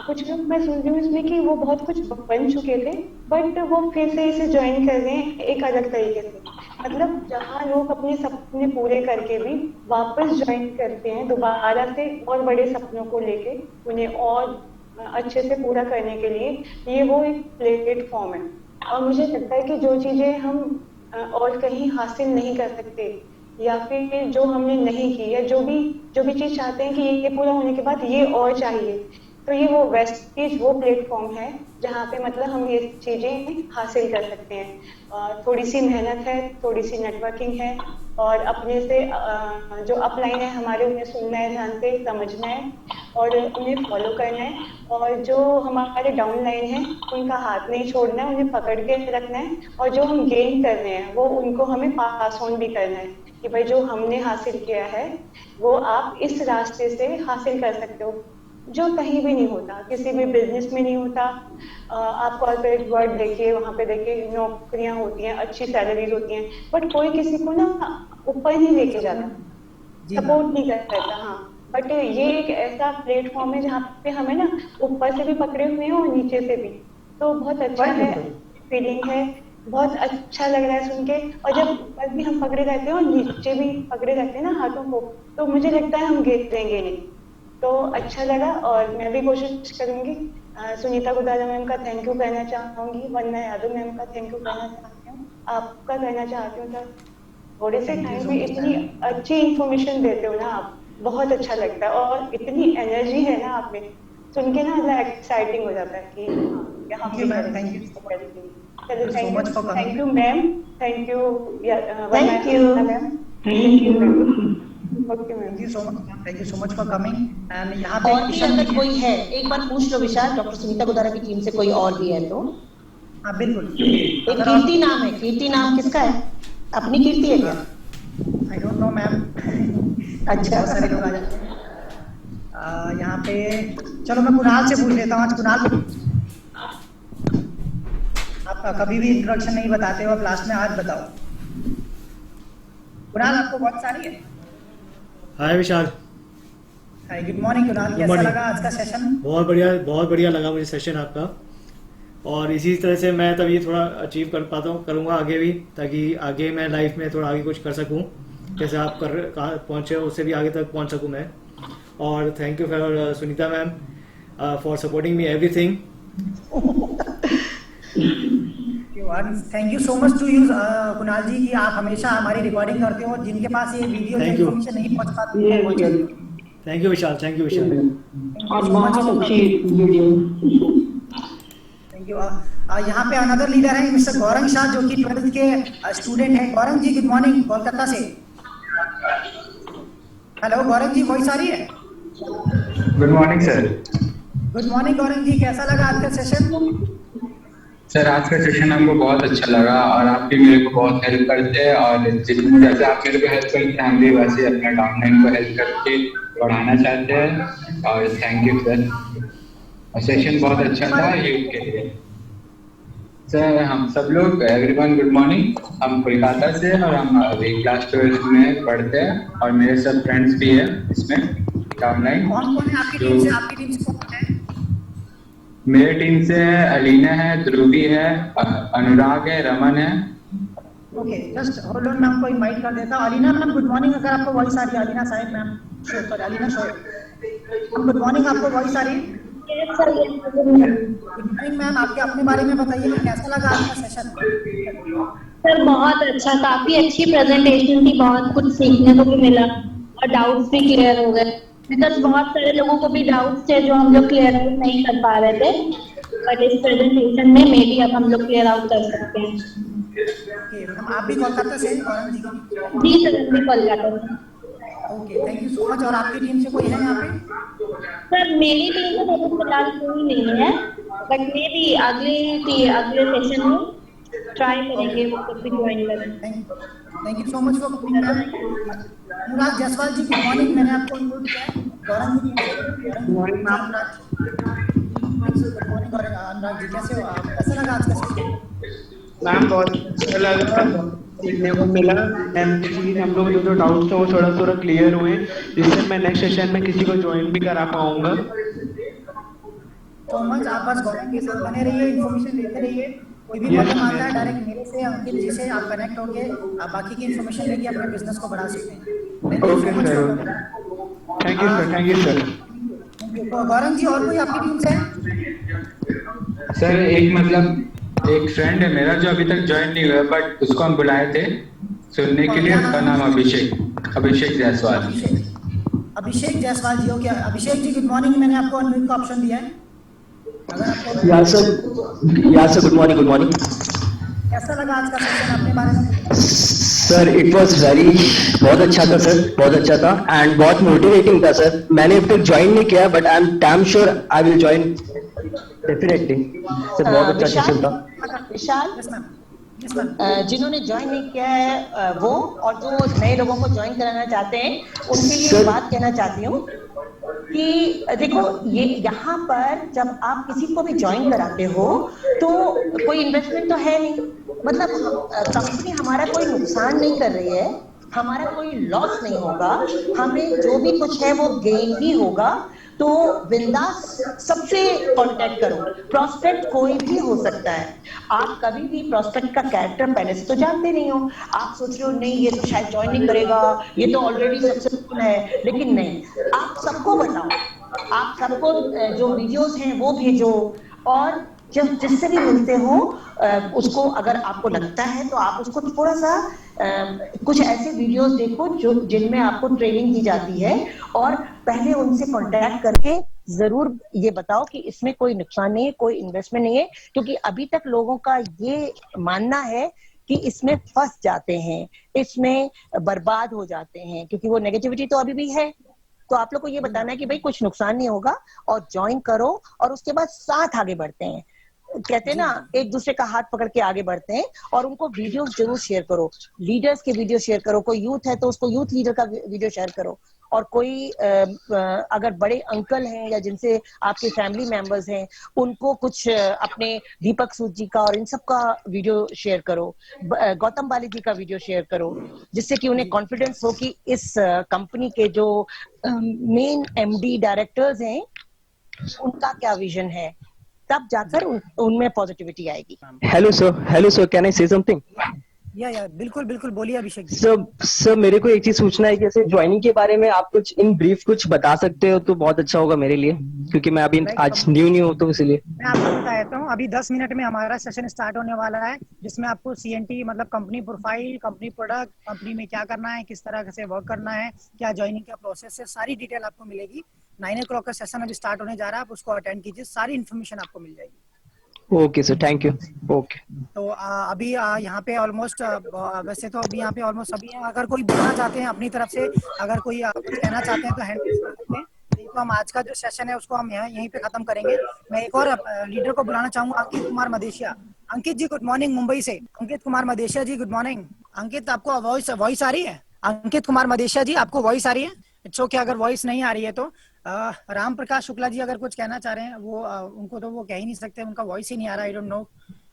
कुछ लोग मैं सुन रही हूँ इसमें कि वो बहुत कुछ बन चुके थे बट वो फिर से इसे ज्वाइन कर रहे हैं एक अलग तरीके से। मतलब जहाँ लोग अपने सपने पूरे करके भी वापस ज्वाइन करते हैं दोबारा से और बड़े सपनों को लेके, उन्हें और अच्छे से पूरा करने के लिए, ये वो एक प्लेटफॉर्म है। और मुझे लगता है कि जो चीजें हम और कहीं हासिल नहीं कर सकते या फिर जो हमने नहीं की, या जो भी चीज चाहते हैं कि ये पूरा होने के बाद ये और चाहिए, तो ये वो वेस्टेज वो प्लेटफॉर्म है जहाँ पे मतलब हम ये चीजें हासिल कर सकते हैं। थोड़ी सी मेहनत है, थोड़ी सी नेटवर्किंग है, और अपने से जो अपलाइन है हमारे, उन्हें सुनना है, ध्यान से समझना है और उन्हें फॉलो करना है, और जो हमारे डाउन लाइन है उनका हाथ नहीं छोड़ना है, उन्हें पकड़ के रखना है, और जो हम गेन कर रहे हैं वो उनको हमें पास ऑन भी करना है कि भाई जो हमने हासिल किया है वो आप इस रास्ते से हासिल कर सकते हो, जो कहीं भी नहीं होता, किसी भी बिजनेस में नहीं होता। आप कॉर्पोरेट वर्ल्ड देखिए, वहाँ पे देखिए नौकरियाँ होती हैं, अच्छी सैलरीज होती हैं, बट कोई किसी को ना ऊपर नहीं लेके जाता, सपोर्ट नहीं करता। हाँ, बट ये एक ऐसा प्लेटफॉर्म है जहाँ पे हमें ना ऊपर से भी पकड़े हुए हैं और नीचे से भी, तो बहुत अच्छा है, फीलिंग है, बहुत अच्छा लग रहा है सुन के। और जब ऊपर भी हम पकड़े रहते हैं और नीचे भी पकड़े रहते हैं ना हाथों को, तो मुझे लगता है हम गिरेंगे नहीं। तो अच्छा लगा और मैं भी कोशिश करूंगी। सुनीता गुदारा मैम का थैंक यू कहना चाहूंगी, वंदना यादव मैम का थैंक यू कहना चाहती हूँ, आपका कहना चाहती हूँ। थोड़े से टाइम में इतनी अच्छी इंफॉर्मेशन देते हो ना आप, बहुत अच्छा लगता है और इतनी एनर्जी है ना आप में, सुन के ना एक्साइटिंग हो जाता है कि हम भी करें। Thank you ma'am, thank you ma'am, thank you ma'am. Okay ma'am, thank you so much for coming. And यहाँ पे और भी अगर कोई है एक बार पूछ लो विशाल, डॉक्टर सुनीता गुदारा की टीम से कोई और भी है तो। हाँ बिल्कुल। एक कीर्ति नाम है, कीर्ति नाम किसका है? अपनी कीर्ति है क्या? I don't know ma'am. अच्छा, बहुत सारे लोग आ जाते हैं यहाँ पे। चलो मैं कुणाल से पूछ लेता हूँ। आज कुणाल, आप कभी भी इंट्रोडक्शन नहीं बताते हो, आप लास्ट में आज बताओ। कुणाल, आपको बहुत सारी है। हाय विशाल। हाय, गुड मॉर्निंग कुणाल, कैसा लगा आज का सेशन? बहुत बढ़िया लगा मुझे सेशन आपका, और इसी तरह से मैं तभी थोड़ा अचीव कर पाता हूँ, करूँगा आगे भी, ताकि आगे मैं लाइफ में थोड़ा आगे कुछ कर सकूँ। जैसे आप कहाँ पहुँचे हो उससे भी आगे तक पहुँच सकूँ मैं। और thank you for Sunita ma'am for supporting me everything. Thank you so much to you Kunal ji कि आप हमेशा हमारी रिकॉर्डिंग करते हो, जिनके पास ये वीडियो इन्फॉर्मेशन नहीं पहुंच पाती है। Thank you Vishal, thank you Vishal. और बहुत अच्छी वीडियो। Thank you. यहाँ पे अनदर लीडर है मिस्टर गौरंग शाह, जो कि 12th के स्टूडेंट हैं। गौरंग जी, गुड मॉर्निंग, कोलकाता से। हेलो गौरंग जी, वॉइस आ रही है? Good morning sir. Good morning Gaurang ji, कैसा लगा आज का सेशन? सर आज का सेशन हमको बहुत अच्छा लगा, और आप भी मेरे को बहुत हेल्प करते हैं, और जैसे आप मेरे को हेल्प करते हैं हम भी वैसे अपना डाउनलाइन को हेल्प करके बढ़ाना चाहते हैं। और थैंक यू सर, और सेशन बहुत अच्छा था यूथ के लिए। सर हम सब लोग, एवरीवन गुड मॉर्निंग, हम कोलकाता से, और हम अभी क्लास 12 में पढ़ते हैं, और मेरे सब फ्रेंड्स भी हैं इसमें डाउनलाइन। कौन कौन है आपकी टीम से? आपकी टीम से कौन है? मेरे टीम से अलीना है, ध्रुवी है, अनुराग है, रमन है। ओके, जस्ट होल्ड ऑन, मैं आपको इनवाइट कर देता हूँ। अलीना मैम गुड मॉर्निंग, अगर आपको वॉइस आ रही है। Alina Sahib ma'am, sorry Alina Sahib, good morning, आपको वॉइस आ रही है? गुड मॉर्निंग मैम, आपके अपने बारे में बताइए, कैसा लगा आज का सेशन? सर बहुत अच्छा, काफी अच्छी प्रेजेंटेशन थी, बहुत कुछ सीखने को भी मिला और डाउट्स भी क्लियर हो गए। बिकॉज बहुत सारे लोगों को भी डाउट्स थे जो हम लोग क्लियर आउट नहीं कर पा रहे थे, बट इस प्रेजेंटेशन में मे बी अब हम लोग क्लियर आउट कर सकते हैं। आप भी कोलकाता से? जी सर, हम भी कोलकाता से। Okay, thank you so much. और आपकी टीम से कोई है यहाँ पे? सर मेरी टीम में तो फिलहाल कोई नहीं है, बट मे बी अगले सेशन में ट्राई करेंगे वो सब भी ज्वाइन करें। Thank you so much for coming ma'am. Anurag Jaiswal ji, good morning, मैंने आपको इनवाइट किया है। Gaurang ji, good morning ma'am. Good morning Anurag ji, कैसे हो आप? कैसा लगा आज का सेशन? मैम बहुत अच्छा लगा, सीखने को मिला, एंड हम लोग जो डाउट्स थे वो थोड़ा क्लियर हुए, जिससे मैं नेक्स्ट सेशन में किसी को ज्वाइन भी करा पाऊंगा। तो मच आप बस गौरंग के साथ बने रहिए, इन्फॉर्मेशन देते रहिए। कोई भी प्रॉब्लम आता है डायरेक्ट मेरे से, अंकित जी से आप कनेक्ट होके आप बाकी की इन्फॉर्मेशन लेके अपने बिजनेस को बढ़ा सकते हैं। Okay sir, thank you sir, thank you sir. Gaurang ji, और कोई आपकी टीम से है? सर एक फ्रेंड है मेरा जो अभी तक ज्वाइन नहीं हुआ, बट उसको हम बुलाए थे सुनने के लिए। उसका नाम अभिषेक जायसवाल। अभिषेक जायसवाल जी, okay. Abhishek ji good morning, मैंने आपको अनम्यूट का ऑप्शन दिया है। या सर गुड मॉर्निंग। कैसा लगा आज का सेशन? अपने बारे में सर इट वाज बहुत अच्छा था सर, बहुत अच्छा था, एंड बहुत मोटिवेटिंग था सर। मैंने अब तक ज्वाइन नहीं किया, but I am damn sure I will join definitely. Sir बहुत अच्छा सेशन था। विशाल, जिन्होंने ज्वाइन नहीं किया है वो, और जो नए लोगों को ज्वाइन कराना चाहते हैं उनके लिए बात कहना चाहती हूँ कि देखो, ये यहाँ पर जब आप किसी को भी ज्वाइन कराते हो तो कोई इन्वेस्टमेंट तो है नहीं, मतलब कंपनी हमारा कोई नुकसान नहीं कर रही है, हमारा कोई लॉस नहीं होगा, हमें जो भी कुछ है वो गेन ही होगा। तो बिंदास सबसे कांटेक्ट करो। प्रोस्पेक्ट कोई भी हो सकता है, आप कभी भी प्रोस्पेक्ट का कैरेक्टर पहले से तो जानते नहीं हो, आप सोच रहे हो नहीं ये तो शायद ज्वाइन नहीं करेगा, ये तो ऑलरेडी सक्सेसफुल है, लेकिन नहीं, आप सबको बताओ आप सबको जो वीडियोस हैं वो भेजो, और जब जिससे भी मिलते हो उसको अगर आपको लगता है तो आप उसको थोड़ा सा कुछ ऐसे वीडियोस देखो जो जिनमें आपको ट्रेनिंग दी जाती है, और पहले उनसे कांटेक्ट करके जरूर ये बताओ कि इसमें कोई नुकसान नहीं है, कोई इन्वेस्टमेंट नहीं है, क्योंकि अभी तक लोगों का ये मानना है कि इसमें फंस जाते हैं, इसमें बर्बाद हो जाते हैं, क्योंकि वो नेगेटिविटी तो अभी भी है। तो आप लोग को ये बताना है कि भाई कुछ नुकसान नहीं होगा, और ज्वाइन करो, और उसके बाद साथ आगे बढ़ते हैं। कहते हैं ना, एक दूसरे का हाथ पकड़ के आगे बढ़ते हैं। और उनको वीडियो जरूर शेयर करो, लीडर्स के वीडियो शेयर करो, कोई यूथ है तो उसको यूथ लीडर का वीडियो शेयर करो, और कोई अगर बड़े अंकल हैं या जिनसे आपके फैमिली मेंबर्स हैं उनको कुछ अपने दीपक सूद जी का और इन सब का वीडियो शेयर करो, गौतम बाली जी का वीडियो शेयर करो, जिससे कि उन्हें कॉन्फिडेंस हो कि इस कंपनी के जो मेन एमडी डायरेक्टर्स हैं उनका क्या विजन है, तब जाकर उनमें पॉजिटिविटी आएगी। हेलो सर, कैन आई से समथिंग? या बिल्कुल बिल्कुल, बोलिए अभिषेक जी। सर मेरे को एक चीज पूछना है कि जैसे ज्वाइनिंग के बारे में आप कुछ इन ब्रीफ कुछ बता सकते हो तो बहुत अच्छा होगा मेरे लिए, क्योंकि मैं अभी आज न्यू हूँ तो इसलिए। मैं आपको बता देता हूँ, अभी 10 मिनट में हमारा सेशन स्टार्ट होने वाला है, जिसमें आपको CNT मतलब company profile, company product, company में क्या करना है, किस तरह से वर्क करना है, क्या ज्वाइनिंग का प्रोसेस है, सारी डिटेल आपको मिलेगी। 9 o'clock का सेशन अभी स्टार्ट होने जा रहा है, आप उसको अटेंड कीजिए, सारी इन्फॉर्मेशन आपको मिल जाएगी। Okay sir, thank you. Okay, तो अभी यहाँ पे ऑलमोस्ट वैसे तो अभी यहाँ पे ऑलमोस्ट सभी हैं। अगर कोई बोलना चाहते हैं अपनी तरफ से, अगर कोई कहना चाहते हैं तो हैंड रेज कर सकते हैं। तो हम आज का जो सेशन है उसको हम यहीं पे खत्म करेंगे। मैं एक और लीडर को बुलाना चाहूंगा, अंकित कुमार मदेशिया। अंकित जी गुड मॉर्निंग, मुंबई से अंकित कुमार मदेशिया जी, गुड मॉर्निंग। अंकित, आपको वॉइस आ रही है? अंकित कुमार मदेशिया जी, आपको वॉइस आ रही है? इट्स ओके, अगर वॉइस नहीं आ रही है तो राम प्रकाश शुक्ला जी अगर कुछ कहना चाह रहे हैं, वो उनको तो वो कह ही नहीं सकते, उनका वॉइस ही नहीं आ रहा, I don't know.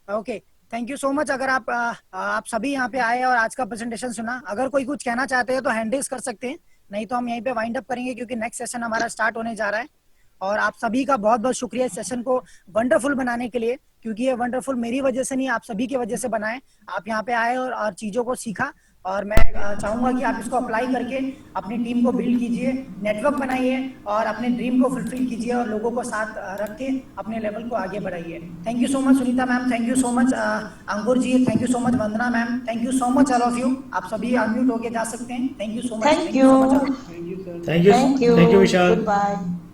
Okay, thank you so much. अगर आप सभी यहाँ पे आए और आज का प्रेजेंटेशन सुना, अगर कोई कुछ कहना चाहते हैं तो हैंड रेज कर सकते हैं, नहीं तो हम यहीं पे वाइंड अप करेंगे क्योंकि नेक्स्ट सेशन हमारा स्टार्ट होने जा रहा है। और आप सभी का बहुत बहुत शुक्रिया इस सेशन को वंडरफुल बनाने के लिए, क्योंकि ये वंडरफुल मेरी वजह से नहीं, आप सभी की वजह से बनाए। आप यहाँ पे आए और चीजों को सीखा, और मैं चाहूंगा कि आप इसको अप्लाई करके अपनी टीम को बिल्ड कीजिए, नेटवर्क बनाइए और अपने ड्रीम को फुलफिल कीजिए, और लोगों को साथ रख के अपने लेवल को आगे बढ़ाइए। Thank you so much Sunita ma'am, thank you so much Ankur ji, thank you so much Vandana ma'am, thank you so much all of you. आप सभी अनम्यूट होके जा सकते हैं। Thank you so much. Thank you, thank you Vishal. Good bye.